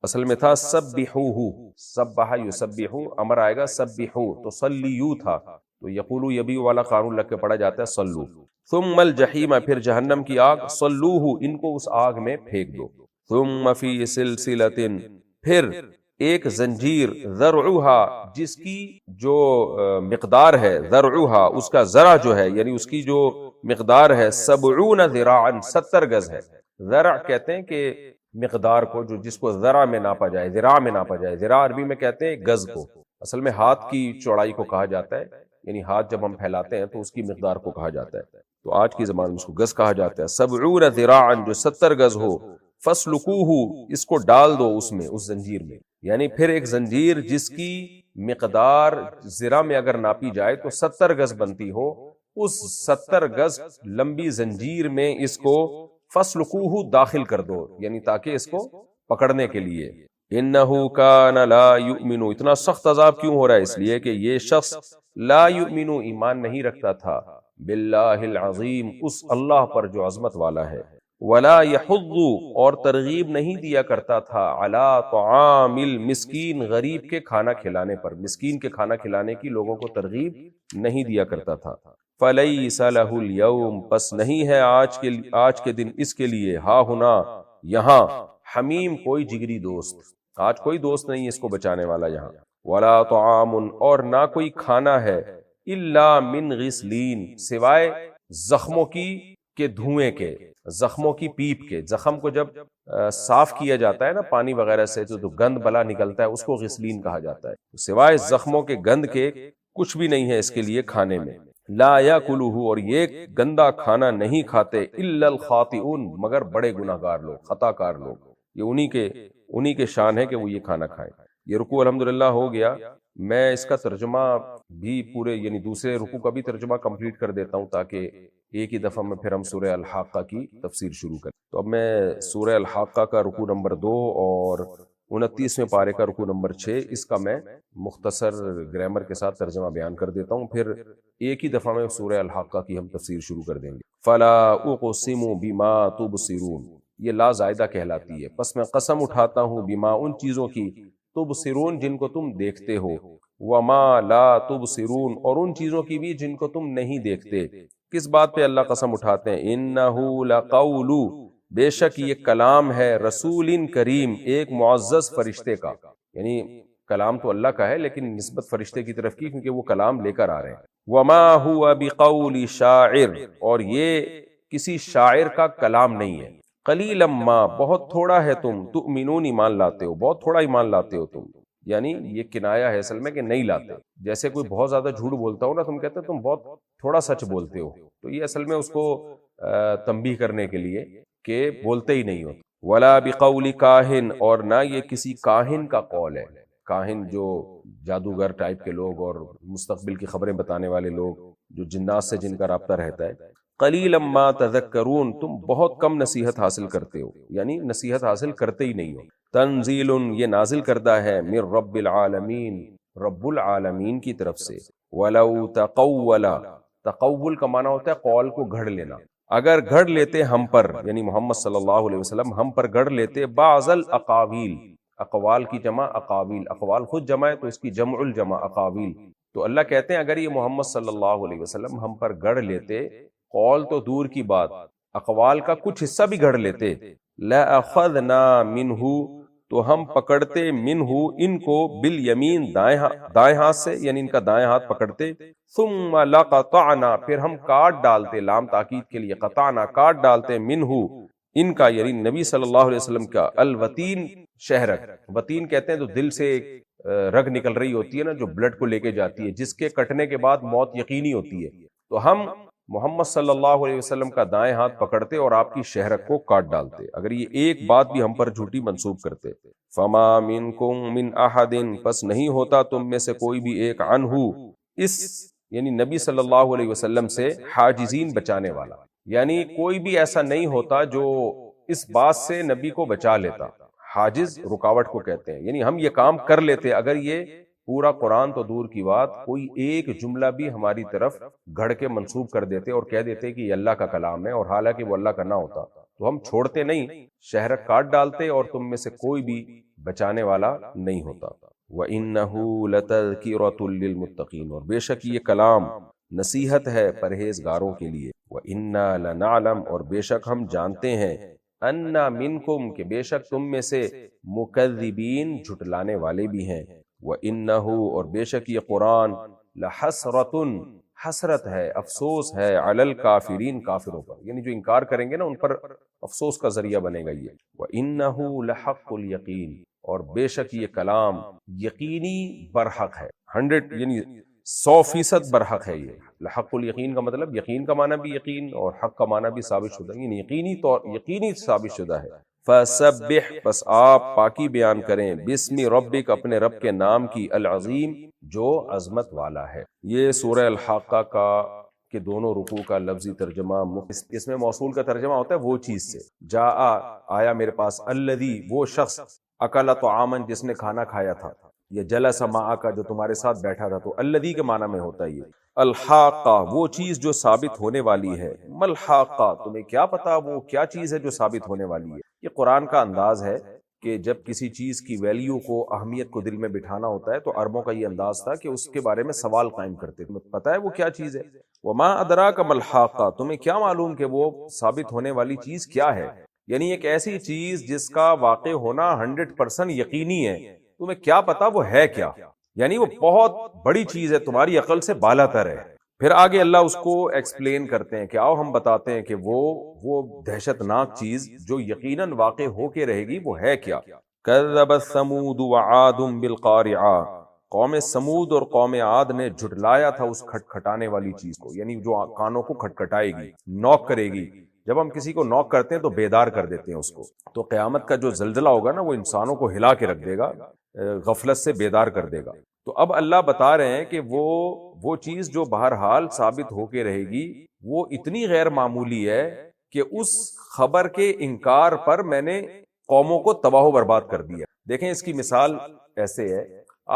اصل میں تھا سبحوہ، سبح یسبح، امر آئے گا سبحو، تو صلیو تھا، تو یقولو یبیو والا قانون لگ کے پڑھا جاتا ہے صلو، ثم الجحیم پھر جہنم کی آگ، صلوہ ان کو اس آگ میں پھینک دو، ثم فی سلسلۃ پھر ایک زنجیر، ذرعھا جس کی جو مقدار ہے، ذرعھا اس کا ذرع جو ہے، یعنی اس کی جو مقدار ہے، 70 ذراعا 70 گز ہے، ذرع کہتے ہیں کہ مقدار کو جو جس کو ذرع میں ناپا جائے، ذراع میں ناپا جائے، ذراع عربی میں کہتے ہیں گز کو، اصل میں ہاتھ کی چوڑائی کو کہا جاتا ہے، یعنی ہاتھ جب ہم پھیلاتے ہیں تو اس کی مقدار کو کہا جاتا ہے، تو آج کی زبان میں اس کو گز کہا جاتا ہے، 70 ذراعا جو 70 گز ہو، فَاسْلُكُوهُ اس کو ڈال دو اس میں، اس زنجیر میں، یعنی پھر ایک زنجیر جس کی مقدار ذرا میں اگر ناپی جائے تو 70 گز بنتی ہو، اس 70 گز لمبی زنجیر میں اس کو فَاسْلُكُوهُ داخل کر دو، یعنی تاکہ اس کو پکڑنے کے لیے، اِنَّهُ كَانَ لَا يُؤْمِنُ اتنا سخت عذاب کیوں ہو رہا ہے؟ اس لیے کہ یہ شخص لا یؤمن ایمان نہیں رکھتا تھا، باللہ العظیم اس اللہ پر جو عظمت والا ہے، ولا یحض اور ترغیب نہیں دیا کرتا تھا، علی طعام المسکین غریب کے کھانا کھلانے پر، مسکین کے کھانا کھلانے کی لوگوں کو ترغیب نہیں دیا کرتا تھا، فلیس لہ اليوم پس نہیں ہے آج کے دن اس کے لیے، ہا ہنا یہاں، حمیم کوئی جگری دوست، آج کوئی دوست نہیں اس کو بچانے والا یہاں، ولا طعام اور نہ کوئی کھانا ہے، الا من غسلین سوائے زخموں کی کے دھوئیں کے، زخموں کی پیپ کے، زخم کو جب صاف کیا جاتا ہے نا پانی وغیرہ سے تو گند بلا نکلتا ہے، اس کو غسلین کہا جاتا ہے، سوائے زخموں کے گند کے کچھ بھی نہیں ہے اس کے لیے کھانے میں، لا یاکلہ اور یہ گندا کھانا نہیں کھاتے، الا الخاطئون مگر بڑے گناہ گار لوگ، خطا کار لوگ، یہ انہی کے شان ہے کہ وہ یہ کھانا کھائیں۔ یہ رکوع الحمدللہ ہو گیا، میں اس کا ترجمہ بھی پورے یعنی دوسرے رکوع کا بھی ترجمہ کمپلیٹ کر دیتا ہوں تاکہ ایک ہی دفعہ میں پھر ہم سورہ الحاقہ کی تفسیر شروع کریں، تو اب میں سورہ الحاقہ کا رکوع نمبر 2 اور 29ویں پارے کا رکوع نمبر 6 اس کا میں مختصر گرامر کے ساتھ ترجمہ بیان کر دیتا ہوں، پھر ایک ہی دفعہ میں سورہ الحاقہ کی ہم تفسیر شروع کر دیں گے۔ فلا اقسم بما تبصرون یہ لا زائدہ کہلاتی ہے، پس میں قسم اٹھاتا ہوں بما ان چیزوں کی، تبصرون جن کو تم دیکھتے ہو، وما لا تبصرون اور ان چیزوں کی بھی جن کو تم نہیں دیکھتے، کس بات پہ اللہ قسم اٹھاتے ہیں؟ انہو لقول بے شک یہ کلام ہے، رسول کریم ایک معزز فرشتے کا، یعنی کلام تو اللہ کا ہے لیکن نسبت فرشتے کی طرف کی کیونکہ وہ کلام لے کر آ رہے ہیں، وما ہوا بقول شاعر اور یہ کسی شاعر کا کلام نہیں ہے، قلیلا ما بہت تھوڑا ہے تم، تؤمنون ایمان لاتے ہو، بہت تھوڑا ایمان لاتے ہو تم، یعنی یہ کنایا ہے اصل میں کہ نہیں لاتے، جیسے کوئی بہت زیادہ جھوٹ بولتا ہو نا تم کہتے ہو تم بہت تھوڑا سچ بولتے ہو، تو یہ اصل میں اس کو تنبیہ کرنے کے لیے کہ بولتے ہی نہیں ہو، ولا بقول کاہن اور نہ یہ کسی کاہن کا قول ہے، کاہن جو جادوگر ٹائپ کے لوگ اور مستقبل کی خبریں بتانے والے لوگ جو جنات سے جن کا رابطہ رہتا ہے، قلیلا ما تذکرون تم بہت کم نصیحت حاصل کرتے ہو، یعنی نصیحت حاصل کرتے ہی نہیں ہو، تنزیل یہ نازل کردہ ہے من رب العالمین رب العالمین کی طرف سے، ولو تقول تقول کا معنی ہوتا ہے قول کو گھڑ لینا، اگر گھڑ لیتے ہم پر یعنی محمد صلی اللہ علیہ وسلم ہم پر گھڑ لیتے بعض الاقاویل، اقوال کی جمع اقاویل، اقوال خود جمع ہے تو اس کی جمع الجمع اقاویل، تو اللہ کہتے ہیں اگر یہ محمد صلی اللہ علیہ وسلم ہم پر گھڑ لیتے، قول تو دور کی بات اقوال کا کچھ حصہ بھی گھڑ لیتے، لَأَخَذْنَا مِنْهُ تو ہم پکڑتے منہ ان کو بالیمین دائیں ہاتھ سے، یعنی ان کا دائیں ہاتھ پکڑتے، ثم لقطعنا پھر ہم کاٹ ڈالتے، لام تاکید کے لیے، قطعنا کاٹ ڈالتے، منہ ان کا یعنی نبی صلی اللہ علیہ وسلم کا، الوتین شہرک، وتین کہتے ہیں تو دل سے ایک رگ نکل رہی ہوتی ہے نا جو بلڈ کو لے کے جاتی ہے، جس کے کٹنے کے بعد موت یقینی ہوتی ہے، تو ہم محمد صلی اللہ علیہ وسلم کا دائیں ہاتھ پکڑتے اور آپ کی شہرک کو کاٹ ڈالتے اگر یہ ایک بات بھی ہم پر جھوٹی منسوب کرتے۔ فما منکم من احد پس نہیں ہوتا تم میں سے کوئی بھی ایک، عنہ اس یعنی نبی صلی اللہ علیہ وسلم سے، حاجزین بچانے والا، یعنی کوئی بھی ایسا نہیں ہوتا جو اس بات سے نبی کو بچا لیتا۔ حاجز رکاوٹ کو کہتے ہیں، یعنی ہم یہ کام کر لیتے اگر یہ پورا قرآن تو دور کی بات، کوئی ایک جملہ بھی ہماری طرف گھڑ کے منسوب کر دیتے اور کہہ دیتے کہ یہ اللہ کا کلام ہے، اور حالانکہ وہ اللہ کا نہ ہوتا، تو ہم چھوڑتے نہیں، شہرک کاٹ ڈالتے اور تم میں سے کوئی بھی بچانے والا نہیں ہوتا۔ وَإِنَّهُ لَتَذْكِرَةٌ لِّلْمُتَّقِينَ اور بے شک یہ کلام نصیحت ہے پرہیزگاروں کے لیے۔ وَإِنَّا لَنَعْلَمُ اور بے شک ہم جانتے ہیں، أَنَّ مِنْكُمْ کہ بے شک تم میں سے، مُكَذِّبِينَ جھٹلانے والے بھی ہیں۔ وَإِنَّهُ اور بے شک یہ قرآن، لَحَسْرَةٌ حسرت ہے، افسوس ہے، علی الکافرین کافروں پر، یعنی جو انکار کریں گے نا ان پر افسوس کا ذریعہ بنے گا یہ۔ وَإِنَّهُ لَحَقُّ الْيَقِينِ اور بے شک یہ کلام یقینی برحق ہے، 100 یعنی 100% برحق ہے یہ۔ لحق الیقین کا مطلب یقین کا معنی بھی یقین اور حق کا معنی بھی ثابت شدہ، یعنی یقینی ثابت شدہ ہے۔ فَسَبِّحْ پس آپ پاکی بیان کریں، بِسْمِ رَبِّکَ اپنے رب کے نام کی، العظیم جو عظمت والا ہے۔ یہ سورہ الحاقہ کا کہ دونوں رکوع کا لفظی ترجمہ، اس میں موصول کا ترجمہ ہوتا ہے وہ چیز سے، جاء آیا میرے پاس، الذی وہ شخص، اکل طعاما جس نے کھانا کھایا تھا، یہ جلس معک جو تمہارے ساتھ بیٹھا تھا، تو الذی کے معنی میں ہوتا ہے یہ۔ الحاقہ وہ چیز جو ثابت ہونے والی ہے، ملحاقہ تمہیں کیا پتا وہ کیا چیز ہے جو ثابت ہونے والی ہے۔ یہ قرآن کا انداز ہے کہ جب کسی چیز کی ویلیو کو، اہمیت کو دل میں بٹھانا ہوتا ہے تو عربوں کا یہ انداز تھا کہ اس کے بارے میں سوال قائم کرتے، تمہیں پتہ ہے وہ کیا چیز ہے؟ وما ادراک ما الحاقہ تمہیں کیا معلوم کہ وہ ثابت ہونے والی چیز کیا ہے، یعنی ایک ایسی چیز جس کا واقع ہونا 100% یقینی ہے، تمہیں کیا پتا وہ ہے کیا، یعنی وہ بہت بڑی چیز ہے، تمہاری عقل سے بالا تر ہے۔ پھر آگے اللہ اس کو ایکسپلین کرتے ہیں کہ آؤ ہم بتاتے ہیں کہ وہ دہشت ناک چیز جو یقیناً واقع ہو کے رہے گی وہ ہے کیا۔ کذبت ثمود وعاد بالقارعہ قوم سمود اور قوم عاد نے جھٹلایا تھا اس کھٹکھٹانے والی چیز کو، یعنی جو کانوں کو کھٹکھٹائے گی، نوک کرے گی۔ جب ہم کسی کو نوک کرتے ہیں تو بیدار کر دیتے ہیں اس کو، تو قیامت کا جو زلزلہ ہوگا نا وہ انسانوں کو ہلا کے رکھ دے گا، غفلت سے بیدار کر دے گا۔ تو اب اللہ بتا رہے ہیں کہ وہ چیز جو بہرحال ثابت ہو کے رہے گی وہ اتنی غیر معمولی ہے کہ اس خبر کے انکار پر میں نے قوموں کو تباہ و برباد کر دیا۔ دیکھیں اس کی مثال ایسے ہے،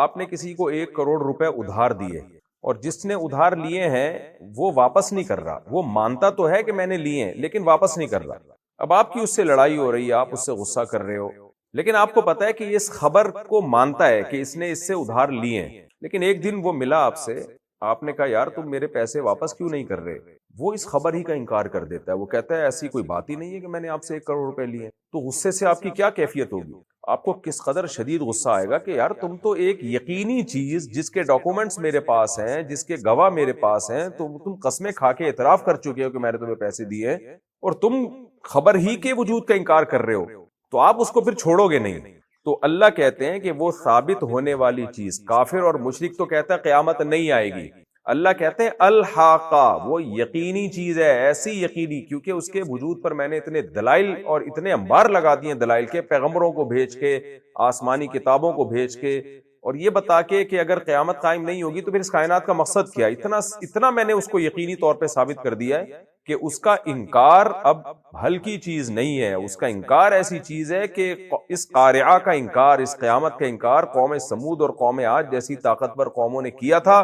آپ نے کسی کو 1 کروڑ روپے ادھار دیے اور جس نے ادھار لیے ہیں وہ واپس نہیں کر رہا، وہ مانتا تو ہے کہ میں نے لیے ہیں لیکن واپس نہیں کر رہا۔ اب آپ کی اس سے لڑائی ہو رہی ہے، آپ اس سے غصہ کر رہے ہو، لیکن آپ کو پتا ہے کہ اس خبر کو مانتا ہے کہ اس نے اس سے ادھار لیے ہیں، لیکن ایک دن وہ ملا آپ سے، آپ نے کہا یار تم میرے پیسے واپس کیوں نہیں کر رہے، وہ اس خبر ہی کا انکار کر دیتا ہے، وہ کہتا ہے ایسی کوئی بات ہی نہیں ہے کہ میں نے آپ سے 1 کروڑ روپے لیے۔ تو غصے سے آپ کی کیا کیفیت ہوگی؟ آپ کو کس قدر شدید غصہ آئے گا کہ یار تم تو ایک یقینی چیز جس کے ڈاکومنٹس میرے پاس ہیں، جس کے گواہ میرے پاس ہیں، تم قسمیں کھا کے اعتراف کر چکے ہو کہ میں نے تمہیں پیسے دیے اور تم خبر ہی کے وجود کا انکار کر رہے ہو، تو آپ اس کو پھر چھوڑو گے نہیں۔ تو اللہ کہتے ہیں کہ وہ ثابت ہونے والی چیز، کافر اور مشرک تو کہتا ہے قیامت نہیں آئے گی، اللہ کہتے ہیں الحاقہ وہ یقینی چیز ہے، ایسی یقینی کیونکہ اس کے وجود پر میں نے اتنے دلائل اور اتنے انبار لگا دیے دلائل کے، پیغمبروں کو بھیج کے، آسمانی کتابوں کو بھیج کے، اور یہ بتا کے کہ اگر قیامت قائم نہیں ہوگی تو پھر اس کائنات کا مقصد کیا، اتنا میں نے اس کو یقینی طور پہ ثابت کر دیا ہے کہ اس کا انکار اب ہلکی چیز نہیں ہے، اس کا انکار ایسی چیز ہے کہ اس قارعہ کا انکار، اس قیامت کا انکار قوم سمود اور قوم عاد جیسی طاقتور قوموں نے کیا تھا،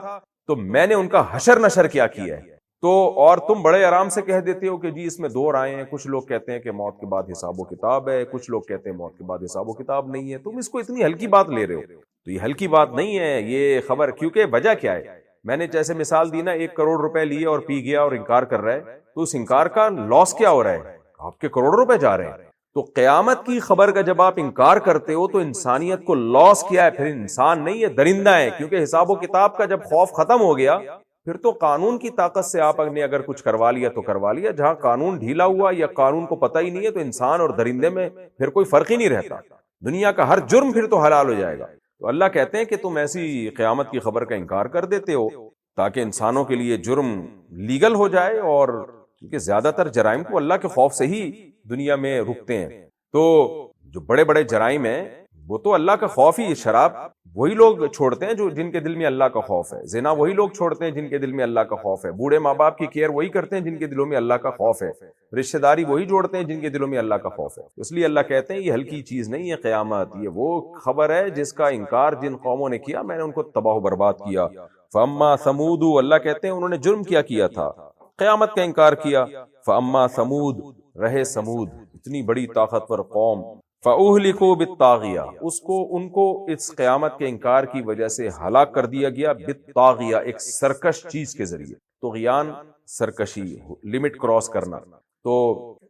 تو میں نے ان کا حشر نشر کیا ہے۔ تو اور تم بڑے آرام سے کہہ دیتے ہو کہ جی اس میں 2 رائے ہیں، کچھ لوگ کہتے ہیں کہ موت کے بعد حساب و کتاب ہے، کچھ لوگ کہتے ہیں موت کے بعد حساب و کتاب نہیں ہے، تم اس کو اتنی ہلکی بات لے رہے ہو، تو یہ ہلکی بات نہیں ہے یہ خبر، کیونکہ وجہ کیا ہے، میں نے جیسے مثال دی نا 1 کروڑ روپے لیے اور پی گیا اور انکار کر رہا ہے، تو اس انکار کا لاس کیا ہو رہا ہے، آپ کے کروڑوں روپے جا رہے ہیں۔ تو قیامت کی خبر کا جب آپ انکار کرتے ہو تو انسانیت کو لاس کیا ہے، پھر انسان نہیں ہے درندہ ہے، کیونکہ حساب و کتاب کا جب خوف ختم ہو گیا پھر تو قانون کی طاقت سے آپ نے اگر کچھ کروا لیا تو کروا لیا، جہاں قانون ڈھیلا ہوا یا قانون کو پتہ ہی نہیں ہے تو انسان اور درندے میں پھر کوئی فرق ہی نہیں رہتا، دنیا کا ہر جرم پھر تو حلال ہو جائے گا۔ تو اللہ کہتے ہیں کہ تم ایسی قیامت کی خبر کا انکار کر دیتے ہو تاکہ انسانوں کے لیے جرم لیگل ہو جائے، اور کیونکہ زیادہ تر جرائم کو اللہ کے خوف سے ہی دنیا میں رکتے ہیں، تو جو بڑے بڑے جرائم ہیں وہ تو اللہ کا خوف ہی، شراب وہی لوگ چھوڑتے ہیں جو جن کے دل میں اللہ کا خوف ہے، زنا وہی لوگ چھوڑتے ہیں جن کے دل میں اللہ کا خوف ہے، بوڑھے ماں باپ کی کیئر وہی کرتے ہیں جن کے دلوں میں اللہ کا خوف ہے، رشتہ داری وہی جوڑتے ہیں جن کے دلوں میں اللہ کا خوف ہے۔ اس لیے اللہ کہتے ہیں یہ ہلکی چیز نہیں ہے قیامت، یہ وہ خبر ہے جس کا انکار جن قوموں نے کیا میں نے ان کو تباہ و برباد کیا۔ فاما ثمود، اللہ کہتے ہیں انہوں نے جرم کیا تھا، قیامت کا انکار کیا۔ فاما ثمود، رہے سمود، اتنی بڑی طاقتور قوم، فَأُهْلِكُوا بِالطَّاغِيَةِ، ان کو اس قیامت کے انکار کی وجہ سے ہلاک کر دیا گیا، بالطاغیہ، ایک سرکش چیز کے ذریعے، طغیان سرکشی، لمٹ کراس کرنا۔ تو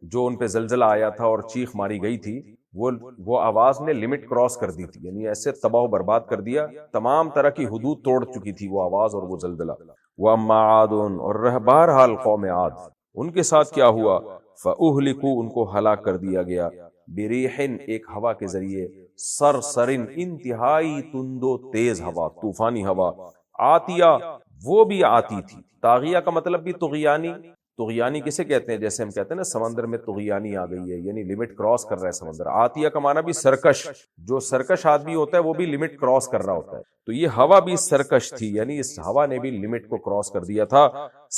جو ان پہ زلزلہ آیا تھا اور چیخ ماری گئی تھی وہ آواز نے لمٹ کراس کر دی تھی، یعنی ایسے تباہ و برباد کر دیا، تمام طرح کی حدود توڑ چکی تھی وہ آواز اور وہ زلزلہ۔ وَأَمَّا عَادٌ، اور رہ بہرحال قوم عاد، ان کے ساتھ کیا ہوا؟ فَأُهْلِكُوا، ان کو ہلاک کر دیا گیا، بِرِيحٍ، ایک ہوا کے ذریعے، سرسرن، انتہائی تند و تیز ہوا، طوفانی ہوا، آتیہ، وہ بھی آتی تھی۔ طاغیہ کا مطلب بھی طغیانی، طغیانی کسے کہتے ہیں؟ جیسے ہم کہتے ہیں نا سمندر میں طغیانی آ گئی ہے، یعنی لمٹ کراس کر رہا ہے سمندر۔ آتیہ کا معنی بھی سرکش، جو سرکش آدمی ہوتا ہے وہ بھی لمٹ کراس کر رہا ہوتا ہے، تو یہ ہوا بھی سرکش تھی، یعنی اس ہوا نے بھی لمٹ کو کراس کر دیا تھا۔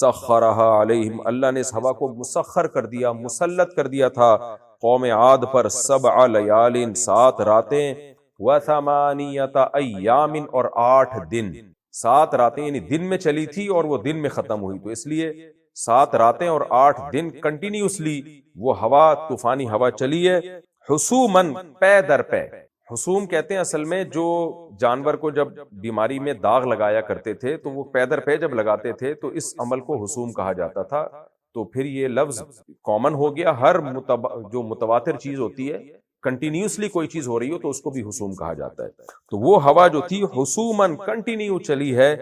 سخرھا علیہم، اللہ نے اس ہوا کو مسخر کر دیا، مسلط کر دیا تھا قوم عاد پر، 7 لیال، 7 راتیں، وثمانیۃ ایام، اور 8 دن، 7 راتیں یعنی دن میں چلی تھی اور وہ دن میں ختم ہوئی، تو اس لیے 7 راتیں اور 8 دن کنٹینیوسلی وہ ہوا، طوفانی ہوا چلی ہے، حسوماً، پے در پے۔ حسوم کہتے ہیں اصل میں جو جانور کو جب بیماری میں داغ لگایا کرتے تھے تو وہ پے در پے جب لگاتے تھے تو اس عمل کو حسوم کہا جاتا تھا، تو پھر یہ لفظ کامن ہو گیا، ہر جو متواتر چیز ہوتی ہے، کنٹینیوسلی کوئی چیز ہو رہی ہو تو اس کو بھی حسوم کہا جاتا ہے، تو وہ ہوا جو تھی حسوماً کنٹینیو چلی ہے۔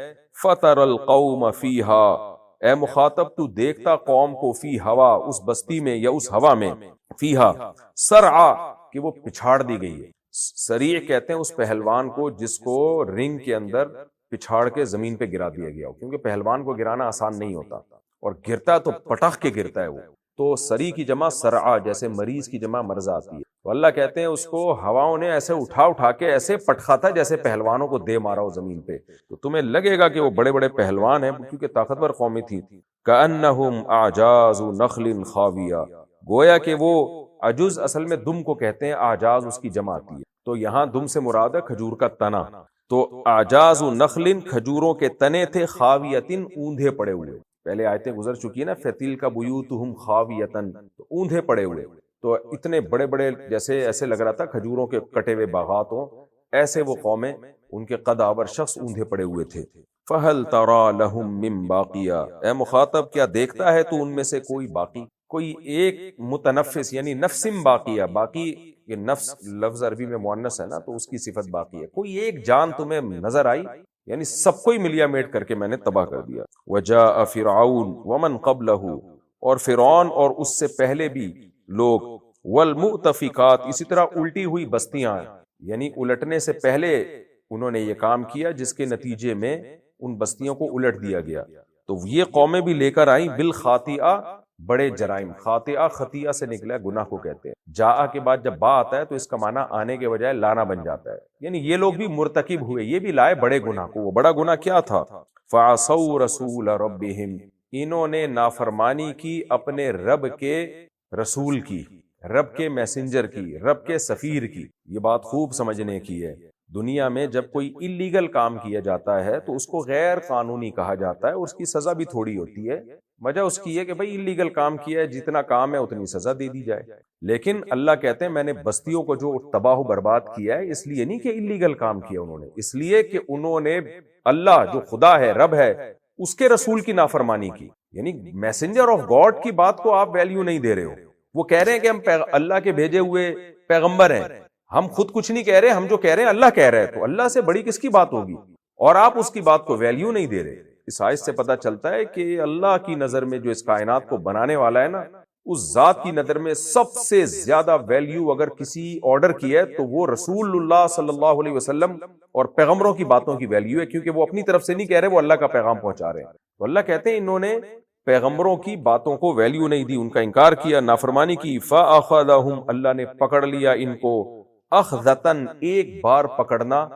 فَتَرَ الْقَوْمَ فِيهَا، اے مخاطب تو دیکھتا قوم کو، فی ہوا، اس بستی میں یا اس ہوا میں، فیہا، سرعا، کہ وہ پچھاڑ دی گئی ہے۔ سریع کہتے ہیں اس پہلوان کو جس کو رنگ کے اندر پچھاڑ کے زمین پہ گرا دیا گیا ہو، کیونکہ پہلوان کو گرانا آسان نہیں ہوتا، اور گرتا تو پٹخ کے گرتا ہے وہ، تو سری کی جمع سرعا، جیسے مریض کی جمع مرض آتی ہے، تو اللہ کہتے ہیں اس کو ہواؤں نے ایسے اٹھا کے ایسے پٹخا تھا جیسے پہلوانوں کو دے مارا ہو زمین پہ، تو تمہیں لگے گا کہ وہ بڑے بڑے پہلوان ہیں کیونکہ طاقتور قومیں تھی۔ کأنہم اعجاز نخل خاویہ، گویا کہ وہ عجز اصل میں دم کو کہتے ہیں، اعجاز اس کی جمع آتی ہے، تو یہاں دم سے مراد ہے کھجور کا تنا، تو اعجاز نخل، کھجوروں کے تنے تھے، خاویتن، اوندھے پڑے ہوئے، پہلے آیتیں گزر چکی ہے نا، فتلک بیوتہم خاویتن، تو اوندھے پڑے ہوئے، تو اتنے بڑے بڑے جیسے ایسے لگ رہا تھا کھجوروں کے کٹے ہوئے باغات ہوں، ایسے وہ قومیں، ان کے قد آور شخص اوندھے پڑے ہوئے تھے۔ فَهَلْ تَرَى لَهُم مِّن بَاقِيَةٍ، اے مخاطب کیا دیکھتا ہے تو ان میں سے کوئی باقی، کوئی ایک متنفس، یعنی نفسم باقیہ، باقی یہ نفس لفظ عربی میں مؤنث ہے نا تو اس کی صفت باقی ہے، کوئی ایک جان تمہیں نظر آئی، یعنی سب کو ہی ملیا میٹ کر کے میں نے تباہ کر دیا۔ وَجَاءَ فِرْعَوْنُ وَمَنْ قَبْلَهُ، اور فرعون اور اس سے پہلے بھی لوگ، وَالْمُؤْتَفِكَاتِ، اسی طرح الٹی ہوئی بستیاں، یعنی الٹنے سے پہلے انہوں نے یہ کام کیا جس کے نتیجے میں ان بستیوں کو الٹ دیا گیا، تو یہ قومیں بھی لے کر آئیں بالخاطئہ، بڑے جرائم، خاطئہ خطیہ سے نکلا، گناہ کو کہتے ہیں، جاء کے بعد جب با آتا ہے تو اس کا معنی آنے کے بجائے لانا بن جاتا ہے، یعنی یہ لوگ بھی مرتکب ہوئے، یہ بھی لائے بڑے گناہ کو۔ وہ بڑا گناہ کیا تھا؟ فَعَصَوْا رَسُولَ رَبِّهِمْ، انہوں نے نافرمانی کی اپنے رب کے رسول کی، رب کے میسنجر کی، رب کے سفیر کی۔ یہ بات خوب سمجھنے کی ہے، دنیا میں جب کوئی اللیگل کام کیا جاتا ہے تو اس کو غیر قانونی کہا جاتا ہے، اور اس کی سزا بھی تھوڑی ہوتی ہے، وجہ اس کی ہے کہ بھئی اللیگل کام کیا ہے، جتنا کام ہے اتنی سزا دے دی جائے، لیکن اللہ کہتے ہیں میں نے بستیوں کو جو تباہ و برباد کیا ہے اس لیے نہیں کہ اللیگل کام کیا انہوں نے، اس لیے کہ انہوں نے اللہ جو خدا ہے، رب ہے، اس کے رسول کی نافرمانی کی، یعنی میسنجر آف گاڈ کی بات کو آپ ویلیو نہیں دے رہے ہو، وہ کہہ رہے ہیں کہ ہم اللہ کے بھیجے ہوئے پیغمبر ہیں، ہم خود کچھ نہیں کہہ رہے، ہم جو کہہ رہے ہیں اللہ کہہ رہے ہیں، تو اللہ سے بڑی کس کی بات ہوگی؟ اور آپ اس کی بات کو ویلیو نہیں دے رہے۔ اس آیت سے پتہ چلتا ہے کہ اللہ کی نظر میں جو اس کائنات کو بنانے والا ہے نا، اس ذات کی نظر میں سب سے زیادہ ویلیو اگر کسی آرڈر کی ہے تو وہ رسول اللہ صلی اللہ علیہ وسلم اور پیغمبروں کی باتوں کی ویلیو ہے، کیونکہ وہ اپنی طرف سے نہیں کہہ رہے، وہ اللہ کا پیغام پہنچا رہے ہیں۔ تو اللہ کہتے ہیں انہوں نے پیغمبروں کی باتوں کو ویلیو نہیں دی، ان کا انکار کیا، نافرمانی کی، فَأَخَذَهُمْ اللہ نے پکڑ لیا ان کو، اخذتن ایک بار پکڑنا،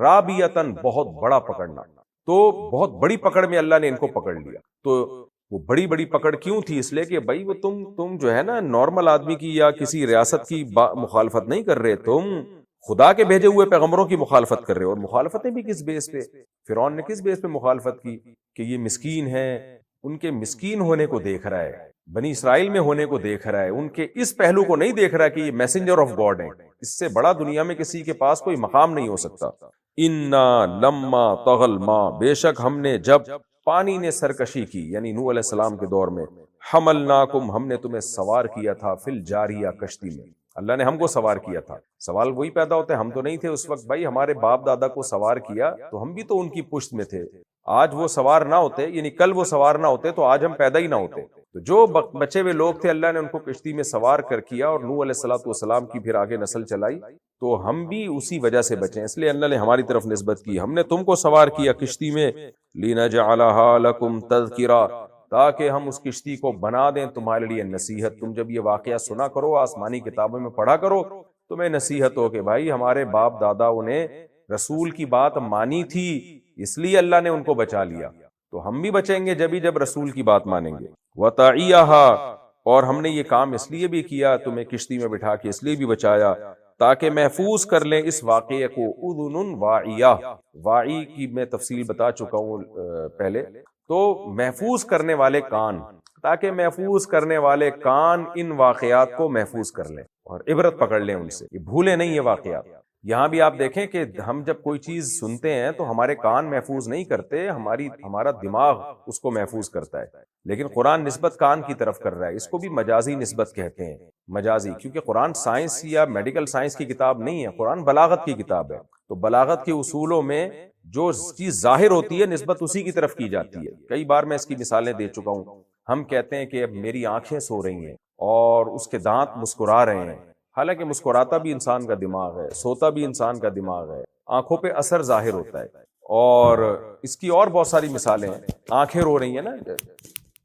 رابیتن بہت بڑا پکڑنا، تو بہت بڑی پکڑ میں اللہ نے ان کو پکڑ لیا۔ تو وہ بڑی بڑی پکڑ کیوں تھی؟ اس لیے کہ بھائی وہ تم جو ہے نا نارمل آدمی کی یا کسی ریاست کی مخالفت نہیں کر رہے، تم خدا کے بھیجے ہوئے پیغمبروں کی مخالفت کر رہے ہو۔ اور مخالفتیں بھی کس بیس پہ؟ فرعون نے کس بیس پہ مخالفت کی؟ کہ یہ مسکین ہیں، ان کے مسکین ہونے کو دیکھ رہا ہے، بنی اسرائیل میں ہونے کو دیکھ رہا ہے، ان کے اس پہلو کو نہیں دیکھ رہا کہ یہ میسنجر آف گاڈ ہیں، اس سے بڑا دنیا میں کسی کے پاس کوئی مقام نہیں ہو سکتا۔ انا لما طغى الماء بے شک ہم نے جب پانی نے سرکشی کی، یعنی نوح علیہ السلام کے دور میں، حملناکم ہم نے تمہیں سوار کیا تھا، فی الجاریہ کشتی میں، اللہ نے ہم کو سوار کیا تھا۔ سوال وہی پیدا ہوتا ہے، ہم تو نہیں تھے اس وقت، بھائی ہمارے باپ دادا کو سوار کیا تو ہم بھی تو ان کی پشت میں تھے، آج وہ سوار نہ ہوتے، یعنی کل وہ سوار نہ ہوتے تو آج ہم پیدا ہی نہ ہوتے۔ تو جو بچے ہوئے لوگ تھے اللہ نے ان کو کشتی میں سوار کر کیا، اور نوح علیہ السلام کی پھر آگے نسل چلائی، تو ہم بھی اسی وجہ سے بچے ہیں، اس لیے اللہ نے ہماری طرف نسبت کی، ہم نے تم کو سوار کیا کشتی میں، لِنَجْعَلَهَا لَكُمْ تَذْكِرًا تاکہ ہم اس کشتی کو بنا دیں تمہارے لیے نصیحت۔ تم جب یہ واقعہ سنا کرو، آسمانی کتابوں میں پڑھا کرو، تمہیں نصیحت ہو کہ بھائی ہمارے باپ داداؤں نے رسول کی بات مانی تھی، اس لیے اللہ نے ان کو بچا لیا، تو ہم بھی بچیں گے جب رسول کی بات مانیں گے۔ وَتَعِيَهَا اور ہم نے یہ کام اس لیے بھی کیا، تمہیں کشتی میں بٹھا کے اس لیے بھی بچایا تاکہ محفوظ کر لیں اس واقعے کو، اذن واعیہ، واعی کی میں تفصیل بتا چکا ہوں پہلے، تو محفوظ کرنے والے کان، تاکہ محفوظ کرنے والے کان ان واقعات کو محفوظ کر لیں اور عبرت پکڑ لیں ان سے، یہ بھولے نہیں یہ واقعات۔ یہاں بھی آپ دیکھیں کہ ہم جب کوئی چیز سنتے ہیں تو ہمارے کان محفوظ نہیں کرتے، ہمارا دماغ اس کو محفوظ کرتا ہے، لیکن قرآن نسبت کان کی طرف کر رہا ہے، اس کو بھی مجازی نسبت کہتے ہیں، مجازی، کیونکہ قرآن سائنس یا میڈیکل سائنس کی کتاب نہیں ہے، قرآن بلاغت کی کتاب ہے، تو بلاغت کے اصولوں میں جو چیز ظاہر ہوتی ہے نسبت اسی کی طرف کی جاتی ہے۔ کئی بار میں اس کی مثالیں دے چکا ہوں، ہم کہتے ہیں کہ اب میری آنکھیں سو رہی ہیں اور اس کے دانت مسکرا رہے ہیں، حالانکہ مسکراتا بھی انسان کا دماغ ہے، سوتا بھی انسان کا دماغ ہے، آنکھوں پہ اثر ظاہر ہوتا ہے۔ اور اس کی اور بہت ساری مثالیں ہیں، آنکھیں رو رہی ہیں نا،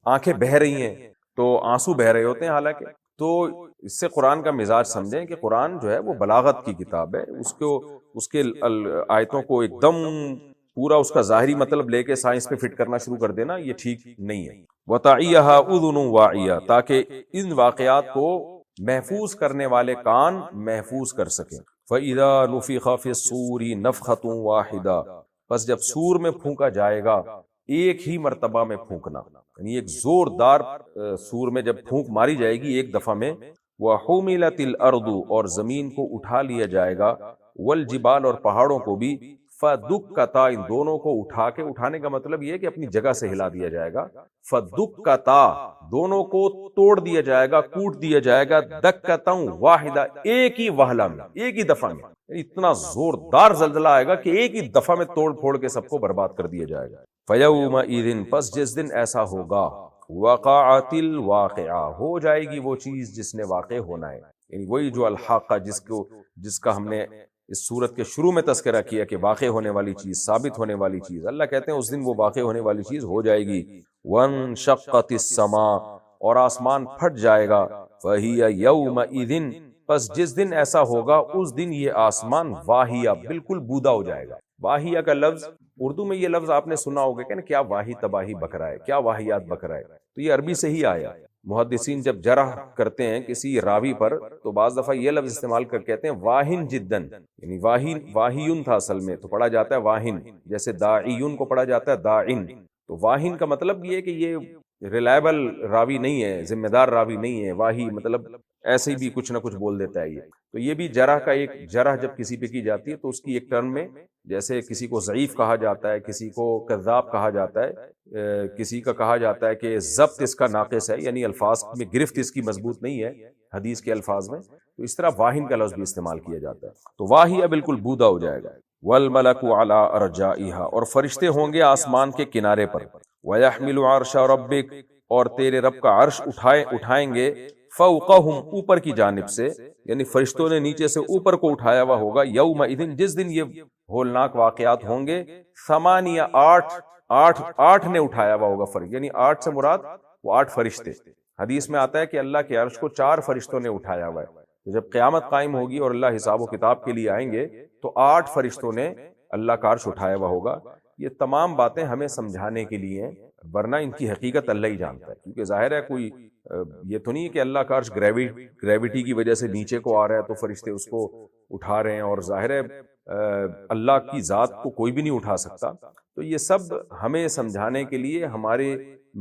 آنکھیں بہہ رہی ہیں تو آنسو بہہ رہے ہوتے ہیں، حالانکہ تو اس سے قرآن کا مزاج سمجھیں کہ قرآن جو ہے وہ بلاغت کی کتاب ہے، اس کے آیتوں کو ایک دم پورا اس کا ظاہری مطلب لے کے سائنس پہ فٹ کرنا شروع کر دینا یہ ٹھیک نہیں ہے۔ وَتَعِيَهَا أُذُنٌ وَاعِيَةٌ تاکہ ان واقعات کو محفوظ کرنے والے کان محفوظ کر سکیں۔ فَإِذَا نُفِخَ فِي الصُّورِ نَفْخَةٌ وَاحِدَةٌ پس جب سور میں پھونکا جائے گا، ایک ہی مرتبہ میں پھونکنا، یعنی ایک زوردار سور میں جب پھونک ماری جائے گی ایک دفعہ میں، وَحُمِلَتِ الْأَرْضُ اور زمین کو اٹھا لیا جائے گا، وَالْجِبَالُ اور پہاڑوں کو بھی، فَدُكَّتَا ان دونوں کو اٹھا کے، اٹھانے کا مطلب یہ ہے کہ اپنی جگہ سے ہلا دیا جائے گا، فَدُكَّتَا دونوں کو توڑ دیا جائے گا، کوٹ دیا جائے گا، دَكَّةً وَاحِدَةً ایک ہی وہلہ میں، ایک ہی دفعہ میں، اتنا زوردار زلزلہ آئے گا کہ ایک ہی دفعہ میں توڑ پھوڑ کے سب کو برباد کر دیا جائے گا۔ فَيَوْمَئِذٍ پس جس دن ایسا ہوگا، وَقَعَتِ الْوَاقِعَةُ ہو جائے گی وہ چیز جس نے واقع ہونا ہے، یعنی وہی جو الحاقہ جس کا ہم نے اس سورت کے شروع میں تذکرہ کیا کہ واقع ہونے والی چیز، ثابت ہونے والی چیز، اللہ کہتے ہیں اس دن وہ واقع ہونے والی چیز ہو جائے گی۔ وَانشَقَّتِ السَّمَاءُ اور آسمان پھٹ جائے گا، فَهِيَ يَوْمَئِذٍ پس جس دن ایسا ہوگا اس دن یہ آسمان واہیہ بالکل بودا ہو جائے گا۔ واہیہ کا لفظ اردو میں یہ لفظ آپ نے سنا ہوگا کہ نا کیا واہی تباہی بک رہا ہے، کیا واہیات بک رہا ہے، تو یہ عربی سے ہی آیا۔ محدثین جب جرح کرتے ہیں کسی راوی پر تو بعض دفعہ یہ لفظ استعمال کر کہتے ہیں واہن جدن، یعنی واہین تھا اصل میں، تو پڑھا جاتا ہے واہن، جیسے داعیون کو پڑھا جاتا ہے داعن، تو واہن کا مطلب یہ ہے کہ یہ ریلائبل راوی نہیں ہے، ذمہ دار راوی نہیں ہے، واہی مطلب ایسے ہی بھی کچھ نہ کچھ بول دیتا ہے یہ. تو یہ بھی جرح کا ایک جرح جب کسی پہ کی جاتی ہے تو اس کی ایک ٹرم میں جیسے کسی کو ضعیف کہا جاتا ہے، کسی کو کذاب کہا جاتا ہے، کسی کا کہا جاتا ہے کہ ضبط اس کا ناقص ہے، یعنی الفاظ میں گرفت اس کی مضبوط نہیں ہے حدیث کے الفاظ میں، تو اس طرح واہن کا لفظ بھی استعمال کیا جاتا ہے. تو واہیہ بالکل بودا ہو جائے گا. والملک علی ارجائها، اور فرشتے ہوں گے آسمان کے کنارے پر. ویحمل عرش ربک، اور تیرے رب کا عرش اٹھائیں گے. فوقہم، اوپر کی جانب سے، یعنی فرشتوں نے نیچے سے اوپر کو اٹھایا ہوا ہوگا. یومئذ، جس دن یہ ہولناک واقعات ہوں گے. ثمانیہ، آٹھ نے اٹھایا ہوا ہوگا فرشت، یعنی 8 سے مراد وہ 8 فرشتے. حدیث میں آتا ہے کہ اللہ کے عرش کو 4 فرشتوں نے اٹھایا ہوا ہے. جب قیامت قائم ہوگی اور اللہ حساب و کتاب کے لیے آئیں گے تو 8 فرشتوں نے اللہ کا عرش اٹھایا ہوا ہوگا. یہ تمام باتیں ہمیں سمجھانے کے لیے ہیں، ورنہ ان کی حقیقت اللہ ہی جانتا ہے. کیونکہ ظاہر ہے کوئی یہ تو نہیں ہے کہ اللہ کا عرش گریویٹی کی وجہ سے نیچے کو آ رہا ہے تو فرشتے اس کو اٹھا رہے ہیں، اور ظاہر ہے اللہ کی ذات کو کوئی بھی نہیں اٹھا سکتا. تو یہ سب ہمیں سمجھانے کے لیے ہمارے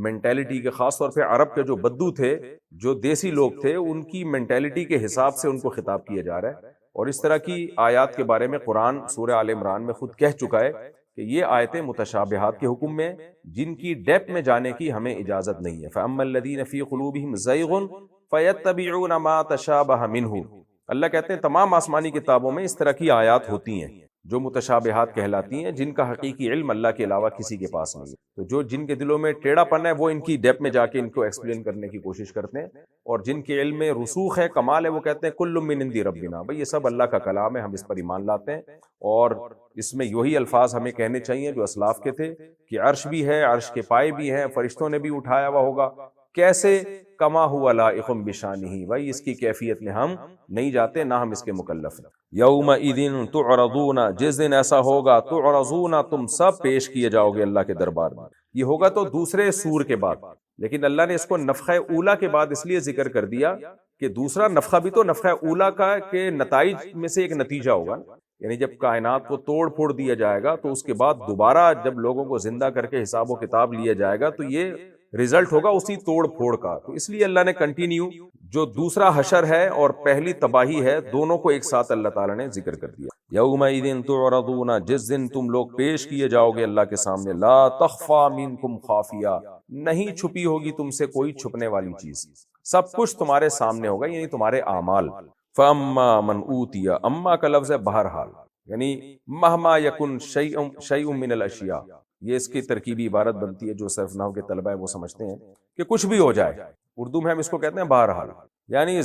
مینٹیلٹی کے، خاص طور پہ عرب کے جو بدو تھے، جو دیسی لوگ تھے، ان کی مینٹیلٹی کے حساب سے ان کو خطاب کیا جا رہا ہے. اور اس طرح کی آیات کے بارے میں قرآن سورہ آل عمران میں خود کہہ چکا ہے کہ یہ آیتیں متشابہات کے حکم میں، جن کی ڈیپ میں جانے کی ہمیں اجازت نہیں ہے. فَأَمَّا الَّذِينَ فِي قُلُوبِهِمْ زَيْغٌ فَيَتَّبِعُونَ مَا تَشَابَهَ مِنْهُ. اللہ کہتے ہیں تمام آسمانی کتابوں میں اس طرح کی آیات ہوتی ہیں جو متشابہات کہلاتی ہیں، جن کا حقیقی علم اللہ کے علاوہ کسی کے پاس نہیں ہے. تو جن کے دلوں میں ٹیڑھا پن ہے وہ ان کی ڈیپ میں جا کے ان کو ایکسپلین کرنے کی کوشش کرتے ہیں، اور جن کے علم میں رسوخ ہے، کمال ہے، وہ کہتے ہیں کل من عند ربنا، بھئی یہ سب اللہ کا کلام ہے، ہم اس پر ایمان لاتے ہیں. اور اس میں یہی الفاظ ہمیں کہنے چاہیے جو اسلاف کے تھے کہ عرش بھی ہے، عرش کے پائے بھی ہیں، فرشتوں نے بھی اٹھایا ہوا ہوگا. کیسے؟ کما ہوا لائق بشانہ، بھائی اس کی کیفیت میں ہم نہیں جاتے، نہ ہم اس کے مکلف ہیں. یومئذ تعرضون، جس دن ایسا ہوگا، تعرضون، تم سب پیش کیے جاؤ گے اللہ کے دربار میں. یہ ہوگا تو دوسرے سور کے بعد، لیکن اللہ نے اس کو نفخہ اولا کے بعد اس لیے ذکر کر دیا کہ دوسرا نفخہ بھی تو نفخہ اولا کا کے نتائج میں سے ایک نتیجہ ہوگا. یعنی جب کائنات کو توڑ پھوڑ دیا جائے گا تو اس کے بعد دوبارہ جب لوگوں کو زندہ کر کے حساب و کتاب لیا جائے گا تو یہ رزلٹ ہوگا اسی توڑ پھوڑ کا. تو اس لیے اللہ نے کنٹینیو جو دوسرا حشر ہے اور پہلی تباہی ہے، دونوں کو ایک ساتھ اللہ تعالیٰ نے ذکر کر دیا. یومئذ تعرضون، جس دن تم لوگ پیش کیے جاؤ گے اللہ کے سامنے. لا تخفى منکم خافیہ، نہیں چھپی ہوگی تم سے کوئی چھپنے والی چیز، سب کچھ تمہارے سامنے ہوگا، یعنی تمہارے اعمال. فاما من اوتی، اما کا لفظ ہے بہرحال، یعنی مہما یکن شیء من الاشیاء. یہ اس کی ترکیبی عبارت بنتی ہے، جو صرف نحو کے طلبہ ہیں وہ سمجھتے ہیں کہ کچھ بھی ہو جائے. اردو میں ہم اس کو کہتے ہیں بہرحال، یعنی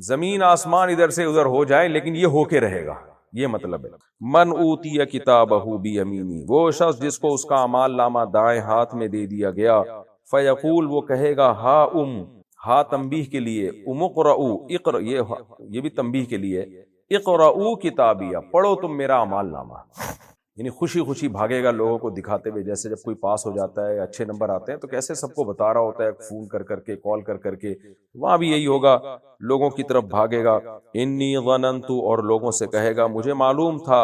زمین آسمان ادھر سے ادھر ہو جائے لیکن یہ ہو کے رہے گا، یہ مطلب ہے. من اوتی کتابہ بیمینی، وہ شخص جس کو اس کا اعمال نامہ دائیں ہاتھ میں دے دیا گیا. فیقول، وہ کہے گا، ہا تنبیہ کے لیے، اقرؤ، یہ بھی تنبیہ کے لیے، اقرؤ کتابیہ، پڑھو تم میرا اعمال نامہ. یعنی خوشی خوشی بھاگے گا لوگوں کو دکھاتے ہوئے، جیسے جب کوئی پاس ہو جاتا ہے، اچھے نمبر آتے ہیں تو کیسے سب کو بتا رہا ہوتا ہے، فون کر کر کے، کال کر کر کے. وہاں بھی یہی ہوگا، لوگوں کی طرف بھاگے گا. انی ظننت، اور لوگوں سے کہے گا مجھے معلوم تھا،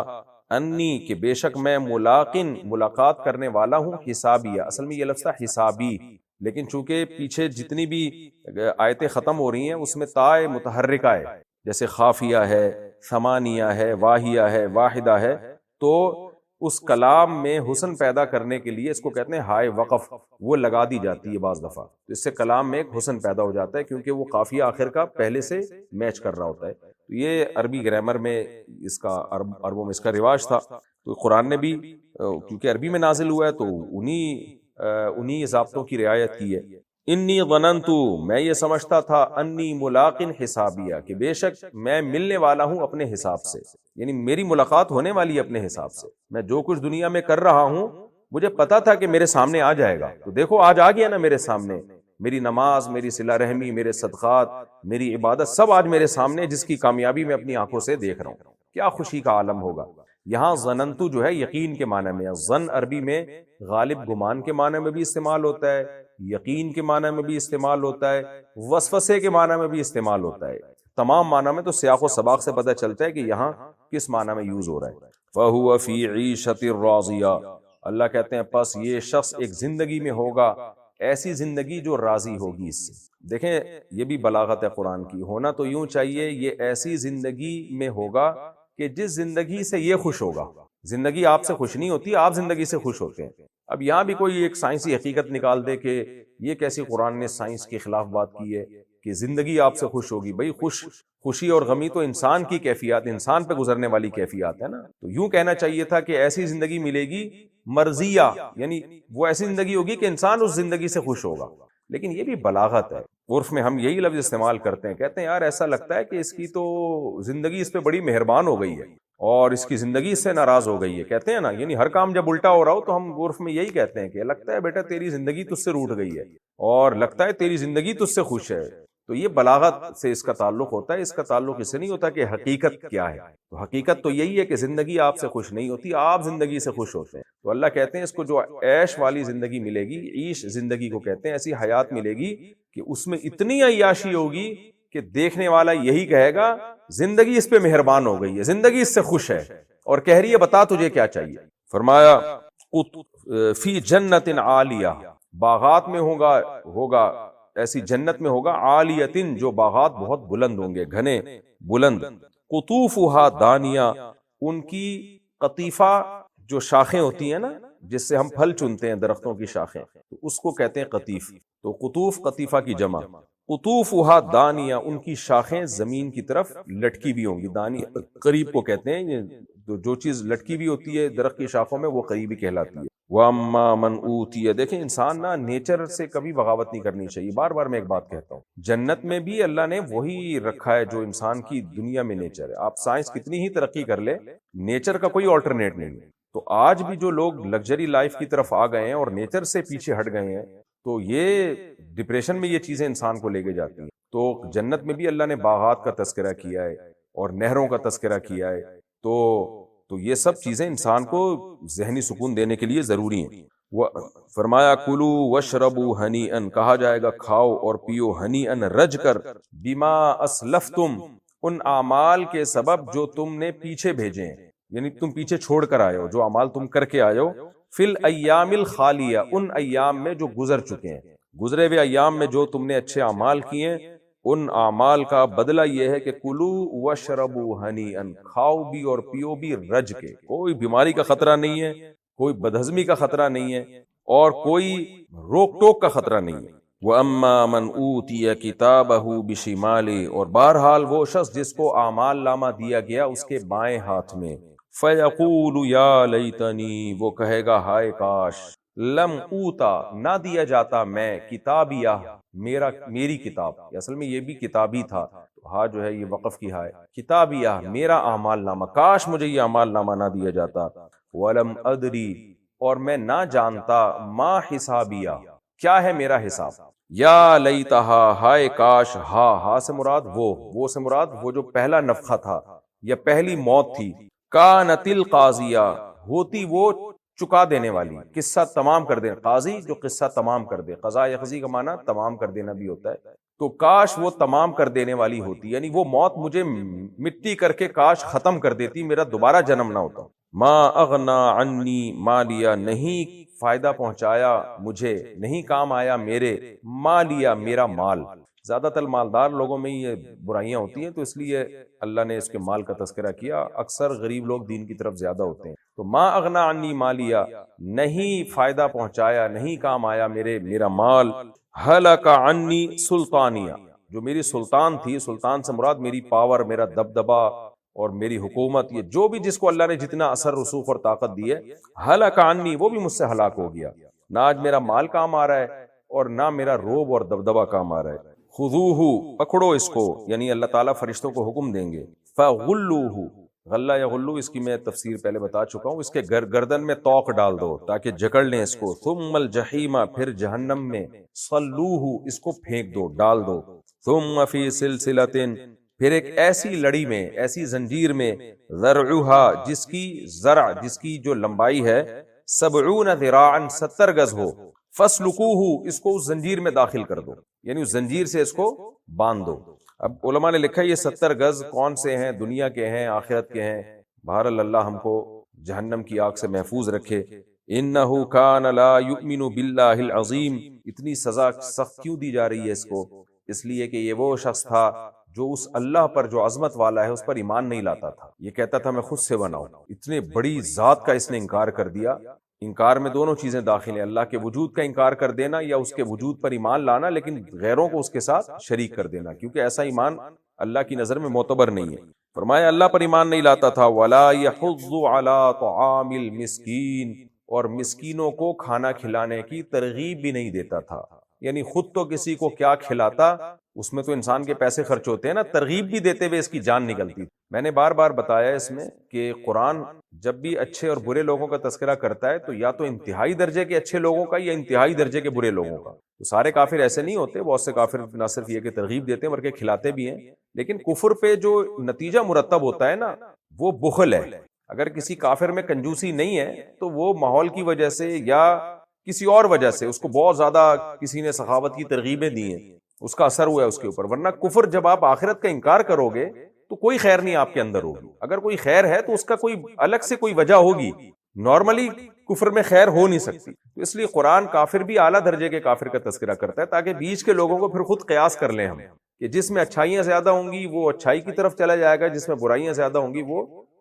انی، کہ بے شک میں، ملاقن، ملاقات کرنے والا ہوں، حسابیہ. اصل میں یہ لفظ تھا حسابی، لیکن چونکہ پیچھے جتنی بھی آیتیں ختم ہو رہی ہیں اس میں تائے متحرکہ ہے، جیسے خافیہ ہے، ثمانیہ ہے، واہیہ ہے، واحدہ ہے، تو اس کلام میں حسن پیدا کرنے کے لیے اس کو کہتے ہیں ہائے وقف، وہ لگا دی جاتی ہے بعض دفعہ، تو اس سے کلام میں ایک حسن پیدا ہو جاتا ہے کیونکہ وہ قافیہ آخر کا پہلے سے میچ کر رہا ہوتا ہے. تو یہ عربی گرامر میں اس کا، عربوں میں اس کا رواج تھا. تو قرآن نے بھی کیونکہ عربی میں نازل ہوا ہے تو انہی ضابطوں کی رعایت کی ہے. انی ظننت، میں یہ سمجھتا تھا، انی ملاقن حسابیہ، کہ بے شک میں ملنے والا ہوں اپنے حساب سے، یعنی میری ملاقات ہونے والی ہے اپنے حساب سے. میں جو کچھ دنیا میں کر رہا ہوں مجھے پتا تھا کہ میرے سامنے آ جائے گا، تو دیکھو آج آ گیا نا میرے سامنے. میری نماز، میری صلہ رحمی، میرے صدقات، میری عبادت، سب آج میرے سامنے، جس کی کامیابی میں اپنی آنکھوں سے دیکھ رہا ہوں. کیا خوشی کا عالم ہوگا. یہاں ظننتو جو ہے یقین کے معنی میں ہے. ظن عربی میں غالب گمان کے معنی میں بھی استعمال ہوتا ہے، یقین کے معنی میں بھی استعمال ہوتا ہے، وسوسے کے معنی میں بھی استعمال ہوتا ہے. تمام معنی میں تو سیاق و سباق سے پتہ چلتا ہے کہ یہاں کس معنی میں یوز ہو رہا ہے. فَهُوَ فِي عِيشَةٍ رَاضِيَةٍ، اللہ کہتے ہیں پس یہ شخص ایک زندگی میں ہوگا ایسی زندگی جو راضی ہوگی اس سے. دیکھیں یہ بھی بلاغت ہے قرآن کی. ہونا تو یوں چاہیے یہ ایسی زندگی میں ہوگا کہ جس زندگی سے یہ خوش ہوگا. زندگی آپ سے خوش نہیں ہوتی، آپ زندگی سے خوش ہوتے ہیں. اب یہاں بھی کوئی ایک سائنسی حقیقت نکال دے کہ یہ کیسی قرآن نے سائنس کے خلاف بات کی ہے کہ زندگی آپ سے خوش ہوگی. بھئی خوشی اور غمی تو انسان کی کیفیات، انسان پہ گزرنے والی کیفیات ہے نا. تو یوں کہنا چاہیے تھا کہ ایسی زندگی ملے گی مرضیہ، یعنی وہ ایسی زندگی ہوگی کہ انسان اس زندگی سے خوش ہوگا. لیکن یہ بھی بلاغت ہے. عرف میں ہم یہی لفظ استعمال کرتے ہیں، کہتے ہیں یار ایسا لگتا ہے کہ اس کی تو زندگی اس پہ بڑی مہربان ہو گئی ہے اور اس کی زندگی اس سے ناراض ہو گئی ہے. کہتے ہیں نا، یعنی ہر کام جب الٹا ہو رہا ہو تو ہم عرف میں یہی کہتے ہیں کہ لگتا ہے بیٹا تیری زندگی تجھ سے روٹھ گئی ہے اور لگتا ہے تیری زندگی تجھ سے خوش ہے. تو یہ بلاغت سے اس کا تعلق ہوتا ہے. اس کا تعلق اس سے نہیں ہوتا کہ حقیقت کیا ہے. تو حقیقت تو یہی ہے کہ زندگی آپ سے خوش نہیں ہوتی، آپ زندگی سے خوش ہوتے ہیں. تو اللہ کہتے ہیں اس کو جو عیش والی زندگی ملے گی، عیش زندگی کو کہتے ہیں، ایسی حیات ملے گی کہ اس میں اتنی عیاشی ہوگی کہ دیکھنے والا یہی کہے گا زندگی اس پہ مہربان ہو گئی ہے، زندگی اس سے خوش ہے اور کہہ رہی ہے بتا تجھے کیا چاہیے. فرمایا فی جنت عالیہ، باغات میں ہوگا ایسی جنت میں ہوگا، عالیتن جو باغات بہت بلند ہوں گے، گھنے بلند، قطوفہا دانیہ، ان کی قطیفہ جو شاخیں ہوتی ہیں نا جس سے ہم پھل چنتے ہیں درختوں کی شاخیں، تو اس کو کہتے ہیں قطیف. تو قطوف قطیفہ کی جمع. قطوفہا دانیہ، ان کی شاخیں زمین کی طرف لٹکی بھی ہوں گی. دانیہ قریب کو کہتے ہیں، جو چیز لٹکی بھی ہوتی ہے درخت کی شاخوں میں وہ قریبی کہلاتی ہے. وَأَمَّا مَنْ أُوتِيَ، دیکھیں انسان نا نیچر سے کبھی بغاوت نہیں کرنی چاہیے. بار بار میں ایک بات کہتا ہوں، جنت میں بھی اللہ نے وہی رکھا ہے جو انسان کی دنیا میں نیچر ہے. آپ سائنس کتنی ہی ترقی کر لے، نیچر کا کوئی آلٹرنیٹ نہیں ہے. تو آج بھی جو لوگ لگژری لائف کی طرف آ گئے ہیں اور نیچر سے پیچھے ہٹ گئے ہیں، تو یہ ڈپریشن میں یہ چیزیں انسان کو لے کے جاتی ہیں. تو جنت میں بھی اللہ نے باغات کا تذکرہ کیا ہے اور نہروں کا تذکرہ کیا ہے. تو یہ سب چیزیں انسان کو ذہنی سکون دینے کے لیے ضروری ہیں. فرمایا کلو وشربو ہنیئا، کہا جائے گا کھاؤ اور پیو ہنیئا رج کر، بما اسلفتم، ان اعمال کے سبب جو تم نے پیچھے بھیجے ہیں، یعنی تم پیچھے چھوڑ کر آئے ہو، جو اعمال تم کر کے آئے ہو، فی الایام الخالیہ، ان ایام میں جو گزر چکے ہیں، گزرے ہوئے ایام میں جو تم نے اچھے اعمال کیے ہیں، ان اعمال کا بدلہ یہ ہے کہ کلو وشربو ہنیئا، کھاؤ بھی اور پیو بھی رج کے. کوئی بیماری کا خطرہ نہیں ہے، کوئی بدہضمی کا خطرہ نہیں ہے اور کوئی روک ٹوک کا خطرہ نہیں ہے. وَأَمَّا مَنْ أُوتِيَ كِتَابَهُ بِشِمَالِهِ، اور بہرحال وہ شخص جس کو اعمال نامہ دیا گیا اس کے بائیں ہاتھ میں، فَيَقُولُ يَا لَيْتَنِي، وہ کہے گا ہائے کاش، لم اوتا، نہ دیا جاتا میں، کتابیہ، میری کتاب. اصل میں یہ بھی کتابی تھا، ہاں جو ہے یہ وقف کی ہے، کتابیہ، میرا اعمال نامہ، کاش مجھے یہ اعمال نامہ نہ دیا جاتا. ولم ادری، اور میں نہ جانتا، ما حسابیہ، کیا ہے میرا حساب. یا لیتہا، ہائے کاش، ہا سے مراد وہ سے مراد وہ جو پہلا نفخہ تھا یا پہلی موت تھی. کانت القاضیہ، ہوتی وہ چکا دینے والی، قصہ تمام کر دینا. قاضی جو قصہ تمام کر دے، قضا یقضی کا معنی تمام کر دینا بھی ہوتا ہے. تو کاش وہ تمام کر دینے والی ہوتی، یعنی وہ موت مجھے مٹی کر کے کاش ختم کر دیتی، میرا دوبارہ جنم نہ ہوتا. ما اغنا عنی مالیا، نہیں فائدہ پہنچایا مجھے، نہیں کام آیا میرے، مالیا، میرا مال. زیادہ تر مالدار لوگوں میں یہ برائیاں ہوتی ہیں، تو اس لیے اللہ نے اس کے مال کا تذکرہ کیا. اکثر غریب لوگ دین کی طرف زیادہ ہوتے ہیں. تو ما اغنا عنی مالیا، نہیں فائدہ پہنچایا، نہیں کام آیا میرا مال. ہلک عنی سلطانیہ، جو میری سلطان تھی، سلطان سے مراد میری پاور، میرا دبدبا اور میری حکومت، یہ جو بھی جس کو اللہ نے جتنا اثر رسوخ اور طاقت دی ہے، ہلک عنی، وہ بھی مجھ سے ہلاک ہو گیا. نہ آج میرا مال کام آ رہا ہے اور نہ میرا روب اور دبدبا کام آ رہا ہے. خذوہ، پکڑو اس کو، یعنی اللہ تعالیٰ فرشتوں کو حکم دیں گے. فغلوہ، غلہ یا غلو اس کی میں تفسیر پہلے بتا چکا ہوں، اس کے گردن میں توق ڈال دو تاکہ جکڑ لیں اس کو. ثم الجحیم، پھر جہنم میں، صلوہ، اس کو پھینک دو، ڈال دو. ثم فی سلسلۃ، پھر ایک ایسی لڑی میں، ایسی زنجیر میں، ذرعہا، جس کی جو لمبائی ہے، 70 ذراعا، 70 گز ہو. فسلکوہ، اس کو اس زنجیر میں داخل کر دو، یعنی اس زنجیر سے اس کو باندھ دو. اب علماء نے لکھا یہ 70 گز کون سے ہیں، دنیا کے ہیں، آخرت کے ہیں. بہرحال اللہ ہم کو جہنم کی آگ سے محفوظ رکھے. انہ کان لا یؤمن باللہ العظیم، اتنی سزا سخت کیوں دی جا رہی ہے اس کو؟ اس لیے کہ یہ وہ شخص تھا جو اس اللہ پر جو عظمت والا ہے اس پر ایمان نہیں لاتا تھا، یہ کہتا تھا میں خود سے بناؤں، اتنے بڑی ذات کا اس نے انکار کر دیا۔ انکار میں دونوں چیزیں داخل ہیں، اللہ کے وجود کا انکار کر دینا یا اس کے وجود پر ایمان لانا لیکن غیروں کو اس کے ساتھ شریک کر دینا، کیونکہ ایسا ایمان اللہ کی نظر میں معتبر نہیں ہے۔ فرمایا اللہ پر ایمان نہیں لاتا تھا، وَلَا يَحُضُّ عَلَىٰ طَعَامِ الْمِسْكِينِ، اور مسکینوں کو کھانا کھلانے کی ترغیب بھی نہیں دیتا تھا، یعنی خود تو کسی کو کیا کھلاتا، اس میں تو انسان کے پیسے خرچ ہوتے ہیں نا، ترغیب بھی دیتے ہوئے اس کی جان نکلتی۔ میں نے بار بار بتایا اس میں کہ قرآن جب بھی اچھے اور برے لوگوں کا تذکرہ کرتا ہے تو یا تو انتہائی درجے کے اچھے لوگوں کا یا انتہائی درجے کے برے لوگوں کا۔ تو سارے کافر ایسے نہیں ہوتے، بہت سے کافر نہ صرف یہ کہ ترغیب دیتے ہیں بلکہ کھلاتے بھی ہیں، لیکن کفر پہ جو نتیجہ مرتب ہوتا ہے نا وہ بخل ہے۔ اگر کسی کافر میں کنجوسی نہیں ہے تو وہ ماحول کی وجہ سے یا کسی اور وجہ سے اس کو بہت زیادہ کسی نے سخاوت کی ترغیبیں دی ہیں، اس کا اثر ہوا ہے اس کے اوپر، ورنہ کفر جب آپ آخرت کا انکار کرو گے تو کوئی خیر نہیں آپ کے اندر ہوگی۔ اگر کوئی خیر ہے تو اس کا کوئی الگ سے کوئی وجہ ہوگی، نارملی کفر میں خیر ہو نہیں سکتی۔ تو اس لیے قرآن کافر بھی اعلیٰ درجے کے کافر کا تذکرہ کرتا ہے تاکہ بیچ کے لوگوں کو پھر خود قیاس کر لیں ہم، کہ جس میں اچھائیاں زیادہ ہوں گی وہ اچھائی کی طرف چلا جائے گا، جس میں برائیاں زیادہ ہوں گی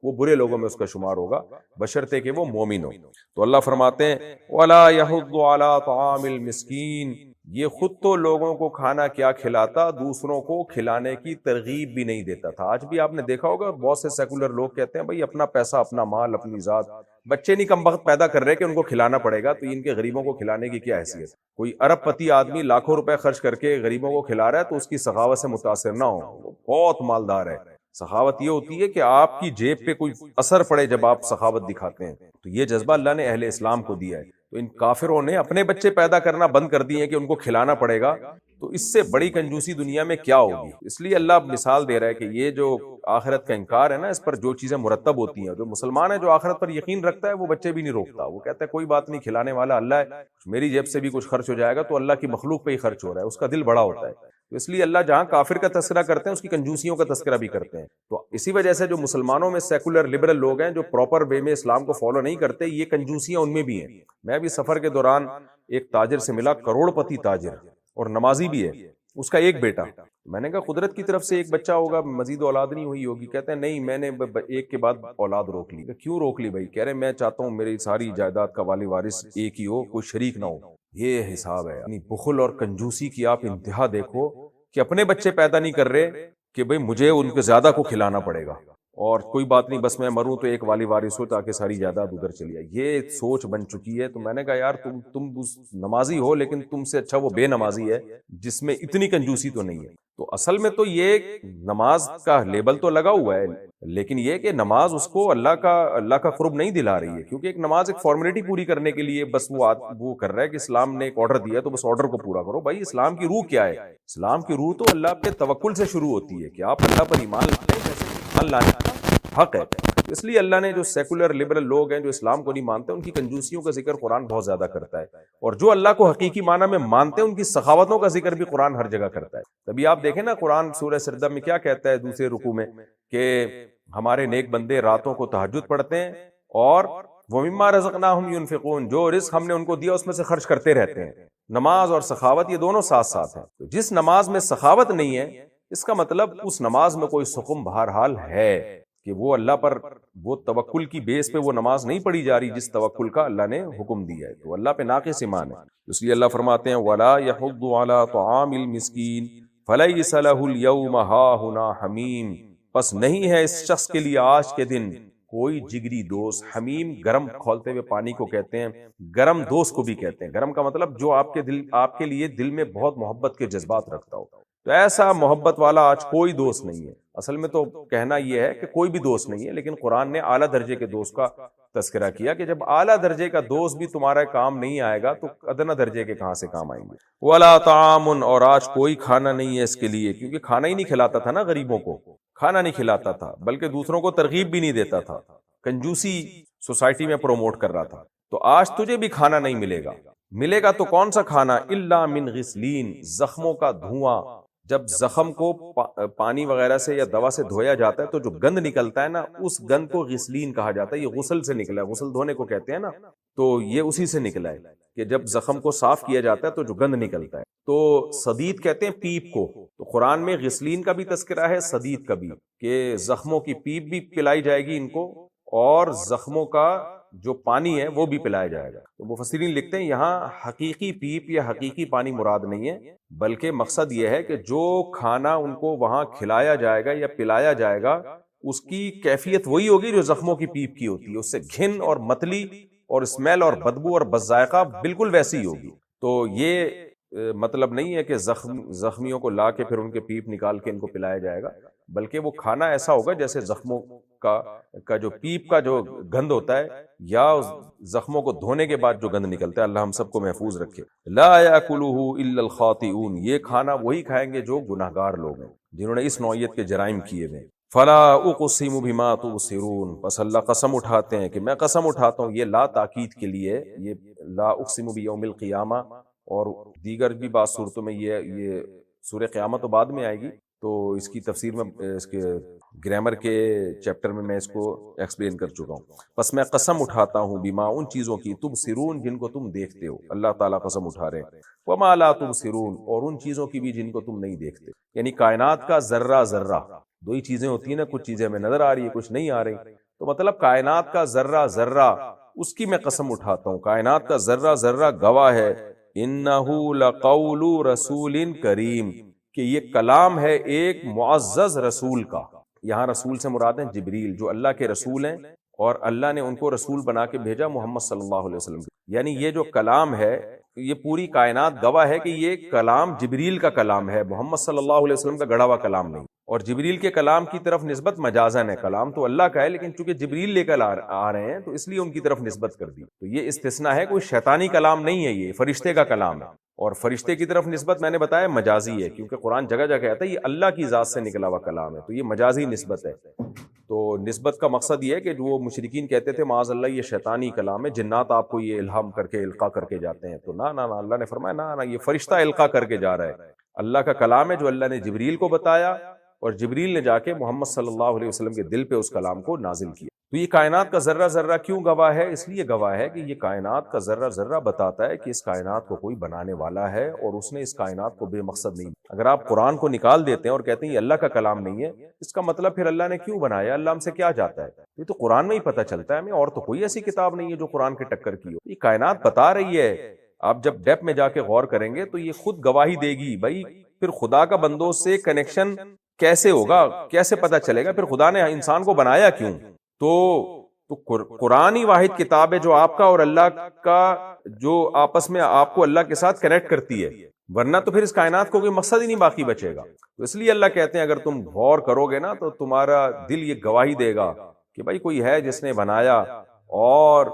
وہ برے لوگوں میں اس کا شمار ہوگا، بشرطے کہ وہ مومن ہو۔ تو اللہ فرماتے ہیں وَلَا يَحُضُّ عَلَىٰ طَعَامِ الْمِسْكِينِ، یہ خود تو لوگوں کو کھانا کیا کھلاتا، دوسروں کو کھلانے کی ترغیب بھی نہیں دیتا تھا۔ آج بھی آپ نے دیکھا ہوگا بہت سے سیکولر لوگ کہتے ہیں بھائی اپنا پیسہ، اپنا مال، اپنی ذات، بچے نہیں کم وقت پیدا کر رہے کہ ان کو کھلانا پڑے گا، تو ان کے غریبوں کو کھلانے کی کیا حیثیت؟ کوئی ارب پتی آدمی لاکھوں روپے خرچ کر کے غریبوں کو کھلا رہا ہے تو اس کی سخاوت سے متاثر نہ ہو، وہ بہت مالدار ہے۔ سخاوت یہ ہوتی ہے کہ آپ کی جیب پہ کوئی اثر پڑے جب آپ سخاوت دکھاتے ہیں، تو یہ جذبہ اللہ نے اہل اسلام کو دیا ہے۔ تو ان کافروں نے اپنے بچے پیدا کرنا بند کر دیے کہ ان کو کھلانا پڑے گا، تو اس سے بڑی کنجوسی دنیا میں کیا ہوگی؟ اس لیے اللہ مثال دے رہا ہے کہ یہ جو آخرت کا انکار ہے نا، اس پر جو چیزیں مرتب ہوتی ہیں، جو مسلمان ہے جو آخرت پر یقین رکھتا ہے وہ بچے بھی نہیں روکتا، وہ کہتا ہے کوئی بات نہیں، کھلانے والا اللہ ہے، میری جیب سے بھی کچھ خرچ ہو جائے گا تو اللہ کی مخلوق پہ ہی خرچ ہو رہا ہے، اس کا دل بڑا ہوتا ہے۔ تو اس لیے اللہ جہاں کافر کا تذکرہ کرتے ہیں اس کی کنجوسیوں کا تذکرہ بھی کرتے ہیں۔ تو اسی وجہ سے جو مسلمانوں میں سیکولر لبرل لوگ ہیں جو پراپر وے میں اسلام کو فالو نہیں کرتے، یہ کنجوسیاں ان میں بھی ہیں۔ میں بھی سفر کے دوران ایک تاجر سے ملا، کروڑ پتی تاجر اور نمازی بھی ہے، اس کا ایک بیٹا۔ میں نے کہا قدرت کی طرف سے ایک بچہ ہوگا، مزید اولاد نہیں ہوئی ہوگی؟ کہتے ہیں نہیں، میں نے ایک کے بعد اولاد روک لی۔ کیوں روک لی بھائی؟ کہہ رہے میں چاہتا ہوں میری ساری جائیداد کا والی وارث ایک ہی ہو، کوئی شریک نہ ہو۔ یہ حساب ہے، یعنی بخل اور کنجوسی کی آپ انتہا دیکھو کہ اپنے بچے پیدا نہیں کر رہے کہ بھئی مجھے ان کے زیادہ کو کھلانا پڑے گا، اور کوئی بات نہیں بس میں مروں تو ایک والی وارث ہو تاکہ ساری جائیداد ادھر چلی جائے۔ یہ سوچ بن چکی ہے۔ تو میں نے کہا یار تم نمازی ہو لیکن تم سے اچھا وہ بے نمازی ہے جس میں اتنی کنجوسی تو نہیں ہے۔ تو اصل میں تو یہ نماز کا لیبل تو لگا ہوا ہے، لیکن یہ کہ نماز اس کو اللہ کا قرب نہیں دلا رہی ہے، کیونکہ ایک نماز ایک فارمیلٹی پوری کرنے کے لیے بس وہ کر رہا ہے کہ اسلام نے ایک آرڈر دیا تو بس آرڈر کو پورا کرو۔ بھائی اسلام کی روح کیا ہے؟ اسلام کی روح تو اللہ پہ توکل سے شروع ہوتی ہے کہ آپ اللہ پر ایمان لائیں، جیسے ایمان لانے کا حق ہے۔ اس لیے اللہ نے جو سیکولر لبرل لوگ ہیں جو اسلام کو نہیں مانتے، ان کی کنجوسیوں کا ذکر قرآن بہت زیادہ کرتا ہے، اور جو اللہ کو حقیقی معنی میں مانتے ہیں ان کی سخاوتوں کا ذکر بھی قرآن ہر جگہ کرتا ہے۔ تبھی آپ دیکھیں نا قرآن سورہ سجدہ میں کیا کہتا ہے دوسرے رکوع میں کہ ہمارے نیک بندے راتوں کو تہجد پڑھتے ہیں اور وَمِمَّا رَزَقْنَاهُمْ يُنْفِقُونَ، جو رزق ہم نے ان کو دیا اس میں سے خرچ کرتے رہتے ہیں۔ نماز اور سخاوت یہ دونوں ساتھ ساتھ ہیں۔ تو جس نماز میں سخاوت نہیں ہے اس کا مطلب اس نماز میں کوئی سقم بہرحال ہے کہ وہ اللہ پر وہ توکل کی بیس پہ وہ نماز نہیں پڑھی جا رہی جس توکل کا اللہ نے حکم دیا ہے، تو اللہ پہ ناقص ایمان ہے۔ اس لیے اللہ فرماتے ہیں وَلَا يَحُضُّ عَلَىٰ طَعَامِ الْمِسْكِينِ فَلَيْسَ لَهُ الْيَوْمَ هَاهُنَا حَمِيمٌ، پس نہیں ہے اس شخص کے لیے آج کے دن کوئی جگری دوست۔ حمیم گرم کھولتے ہوئے پانی کو کہتے ہیں، گرم دوست کو بھی کہتے ہیں۔ گرم کا مطلب جو آپ کے لیے دل میں بہت محبت کے جذبات رکھتا ہو، تو ایسا محبت والا آج کوئی دوست نہیں ہے۔ اصل میں تو کہنا یہ ہے کہ کوئی بھی دوست نہیں ہے، لیکن قرآن نے اعلیٰ درجے کے دوست کا تذکرہ کیا کہ جب اعلیٰ درجے کا دوست بھی تمہارا کام نہیں آئے گا تو ادنیٰ درجے کے کہاں سے کام آئیں گے۔ وَلَا طَعَامٌ، اور آج کوئی کھانا نہیں ہے اس کے لیے، کیونکہ کھانا ہی نہیں کھلاتا تھا نا، غریبوں کو کھانا نہیں کھلاتا تھا، بلکہ دوسروں کو ترغیب بھی نہیں دیتا تھا، کنجوسی سوسائٹی میں پروموٹ کر رہا تھا۔ تو آج تجھے بھی کھانا نہیں ملے گا، ملے گا تو کون سا کھانا؟ الا من غسلین، زخموں کا دھواں جب زخم کو پانی وغیرہ سے یا دوا سے دھویا جاتا ہے تو جو گند نکلتا ہے نا، اس گند کو غسلین کہا جاتا ہے. یہ غسل سے نکلا ہے، غسل دھونے کو کہتے ہیں نا، تو یہ اسی سے نکلا ہے کہ جب زخم کو صاف کیا جاتا ہے تو جو گند نکلتا ہے. تو صدید کہتے ہیں پیپ کو. تو قرآن میں غسلین کا بھی تذکرہ ہے، صدید کا بھی، کہ زخموں کی پیپ بھی پلائی جائے گی ان کو، اور زخموں کا جو پانی ہے وہ بھی پلایا جائے گا. تو مفسرین لکھتے ہیں یہاں حقیقی پیپ یا حقیقی پانی مراد نہیں ہے، بلکہ مقصد یہ ہے کہ جو کھانا ان کو وہاں کھلایا جائے گا یا پلایا جائے گا اس کی کیفیت وہی ہوگی جو زخموں کی پیپ کی ہوتی ہے. اس سے گھن اور متلی اور اسمیل اور بدبو اور بذائقہ بالکل ویسی ہی ہوگی. تو یہ مطلب نہیں ہے کہ زخمیوں کو لا کے پھر ان کے پیپ نکال کے ان کو پلایا جائے گا، بلکہ وہ کھانا ایسا ہوگا جیسے زخموں کا جو پیپ کا جو گند ہوتا ہے یا زخموں کو دھونے کے بعد جو گند نکلتا ہے. اللہ ہم سب کو محفوظ رکھے. لا یاکلہ الا الخاطئون، یہ کھانا وہی کھائیں گے جو گناہگار لوگ ہیں، جنہوں نے اس نوعیت کے جرائم کیے ہوئے. فلا اقسم بما تبصرون، پس اللہ قسم اٹھاتے ہیں کہ میں قسم اٹھاتا ہوں. یہ لا تاکید کے لیے، یہ لا اقسم بیوم القیامہ، اور دیگر بھی بعض صورتوں میں یہ سورہ قیامت تو بعد میں آئے گی، تو اس کی تفسیر میں اس کے گرامر کے چیپٹر میں اس کو ایکسپلین کر چکا ہوں. پس میں قسم اٹھاتا ہوں بما، ان چیزوں کی، تبصرون جن کو تم دیکھتے ہو. اللہ تعالیٰ قسم اٹھا رہے ہیں. وما لا تبصرون، اور ان چیزوں کی بھی جن کو تم نہیں دیکھتے. یعنی کائنات کا ذرہ ذرہ، دو ہی چیزیں ہوتی ہیں نا، کچھ چیزیں ہمیں نظر آ رہی ہے، کچھ نہیں آ رہی. تو مطلب کائنات کا ذرہ ذرہ، اس کی میں قسم اٹھاتا ہوں. کائنات کا ذرہ ذرہ گواہ ہے. انہ لقول رسول کریم، کہ یہ کلام ہے ایک معزز رسول کا. یہاں رسول سے مراد ہیں جبریل، جو اللہ کے رسول ہیں، اور اللہ نے ان کو رسول بنا کے بھیجا محمد صلی اللہ علیہ وسلم. یعنی یہ جو کلام ہے، یہ پوری کائنات گواہ ہے کہ یہ کلام جبریل کا کلام ہے، محمد صلی اللہ علیہ وسلم کا گڑھا ہوا کلام نہیں. اور جبریل کے کلام کی طرف نسبت مجازن ہے، کلام تو اللہ کا ہے لیکن چونکہ جبریل لے کر آ رہے ہیں تو اس لیے ان کی طرف نسبت کر دی. تو یہ استثناء ہے، کوئی شیطانی کلام نہیں ہے، یہ فرشتے کا کلام ہے. اور فرشتے کی طرف نسبت میں نے بتایا مجازی ہے، کیونکہ قرآن جگہ جگہ کہتا ہے یہ اللہ کی ذات سے نکلا ہوا کلام ہے، تو یہ مجازی نسبت ہے. تو نسبت کا مقصد یہ ہے کہ جو مشرکین کہتے تھے معاذ اللہ یہ شیطانی کلام ہے، جنات آپ کو یہ الہام کر کے القا کر کے جاتے ہیں، تو نہ اللہ نے فرمایا نہ، یہ فرشتہ القا کر کے جا رہا ہے. اللہ کا کلام ہے جو اللہ نے جبریل کو بتایا، اور جبریل نے جا کے محمد صلی اللہ علیہ وسلم کے دل پہ اس کلام کو نازل کیا. تو یہ کائنات کا ذرہ ذرہ کیوں گواہ ہے؟ اس لیے گواہ ہے کہ یہ کائنات کا ذرہ ذرہ بتاتا ہے کہ اس کائنات کو کوئی بنانے والا ہے، اور اس نے اس کائنات کو بے مقصد نہیں. اگر آپ قرآن کو نکال دیتے ہیں اور کہتے ہیں یہ اللہ کا کلام نہیں ہے، اس کا مطلب پھر اللہ نے کیوں بنایا، اللہ ہم سے کیا چاہتا ہے؟ یہ تو قرآن میں ہی پتہ چلتا ہے ہمیں، اور تو کوئی ایسی کتاب نہیں ہے جو قرآن کے ٹکر کی ہو. یہ کائنات بتا رہی ہے. آپ جب ڈیپ میں جا کے غور کریں گے تو یہ خود گواہی دے گی. بھائی پھر خدا کا بندوں سے کنیکشن کیسے ہوگا، کیسے پتہ چلے گا پھر خدا نے انسان کو بنایا کیوں؟ تو قرآن ہی واحد کتاب ہے جو آپ کا اور اللہ کا، جو آپس میں آپ کو اللہ کے ساتھ کنیکٹ کرتی ہے، ورنہ تو پھر اس کائنات کو کوئی مقصد ہی نہیں باقی بچے گا. تو اس لیے اللہ کہتے ہیں اگر تم غور کرو گے نا تو تمہارا دل یہ گواہی دے گا کہ بھائی کوئی ہے جس نے بنایا، اور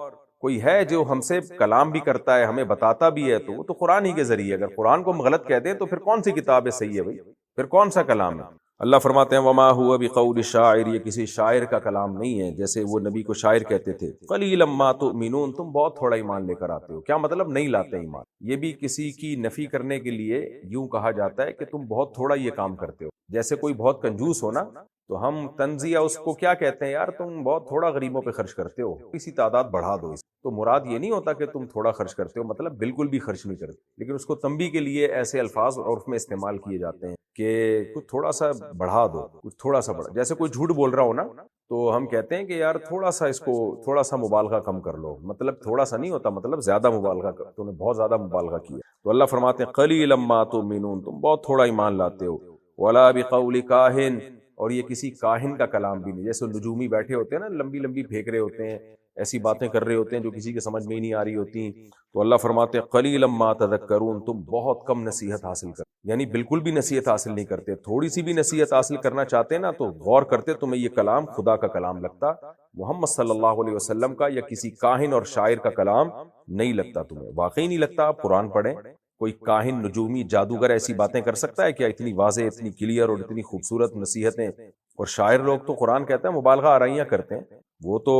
کوئی ہے جو ہم سے کلام بھی کرتا ہے، ہمیں بتاتا بھی ہے. تو وہ تو قرآن ہی کے ذریعے. اگر قرآن کو ہم غلط کہہ دیں تو پھر کون سی کتاب ہے صحیح ہے بھائی، پھر کون سا کلام ہے؟ اللہ فرماتے ہیں وما هو بقول شاعر، یہ کسی شاعر کا کلام نہیں ہے جیسے وہ نبی کو شاعر کہتے تھے. قلیلا ما تؤمنون، تم بہت تھوڑا ایمان لے کر آتے ہو. کیا مطلب نہیں لاتے ایمان؟ یہ بھی کسی کی نفی کرنے کے لیے یوں کہا جاتا ہے کہ تم بہت تھوڑا یہ کام کرتے ہو. جیسے کوئی بہت کنجوس ہو نا، تو ہم تنزیہ اس کو کیا کہتے ہیں، یار تم بہت تھوڑا غریبوں پہ خرچ کرتے ہو، اسی تعداد بڑھا دو. تو مراد یہ نہیں ہوتا کہ تم تھوڑا خرچ کرتے ہو، مطلب بالکل بھی خرچ نہیں کرتے، لیکن اس کو تنبیہ کے لیے ایسے الفاظ عرف میں استعمال کیے جاتے ہیں کہ کچھ تھوڑا سا بڑھا دو، کچھ تھوڑا سا بڑھا. جیسے کوئی جھوٹ بول رہا ہو نا تو ہم کہتے ہیں کہ یار تھوڑا سا اس کو تھوڑا سا مبالغہ کم کر لو. مطلب تھوڑا سا نہیں ہوتا، مطلب زیادہ مبالغہ کر، تم نے بہت زیادہ مبالغہ کیا. تو اللہ فرماتے ہیں قلیلا ما تؤمنون، تم بہت تھوڑا ایمان لاتے ہو. ولا بقول کاہن، اور یہ کسی کاہن کا کلام بھی نہیں. جیسے نجومی بیٹھے ہوتے ہیں نا، لمبی لمبی پھینک رہے ہوتے ہیں، ایسی باتیں کر رہے ہوتے ہیں جو کسی کے سمجھ میں ہی نہیں آ رہی ہوتی. تو اللہ فرماتے ہیں قلیلا ما تذکرون، تم بہت کم نصیحت حاصل کرتے، یعنی بالکل بھی نصیحت حاصل نہیں کرتے. تھوڑی سی بھی نصیحت حاصل کرنا چاہتے نا تو غور کرتے، تمہیں یہ کلام خدا کا کلام لگتا، محمد صلی اللہ علیہ وسلم کا، یا کسی کاہن اور شاعر کا کلام نہیں لگتا. تمہیں واقعی نہیں لگتا. آپ قرآن پڑھیں، کوئی کاہن، نجومی، جادوگر ایسی باتیں کر سکتا ہے کیا؟ اتنی واضح، اتنی کلیئر اور اتنی خوبصورت نصیحتیں. اور شاعر لوگ تو قرآن کہتا ہے مبالغہ آرائیاں کرتے ہیں، وہ تو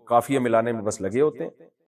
قافیہ ملانے میں بس لگے ہوتے ہیں.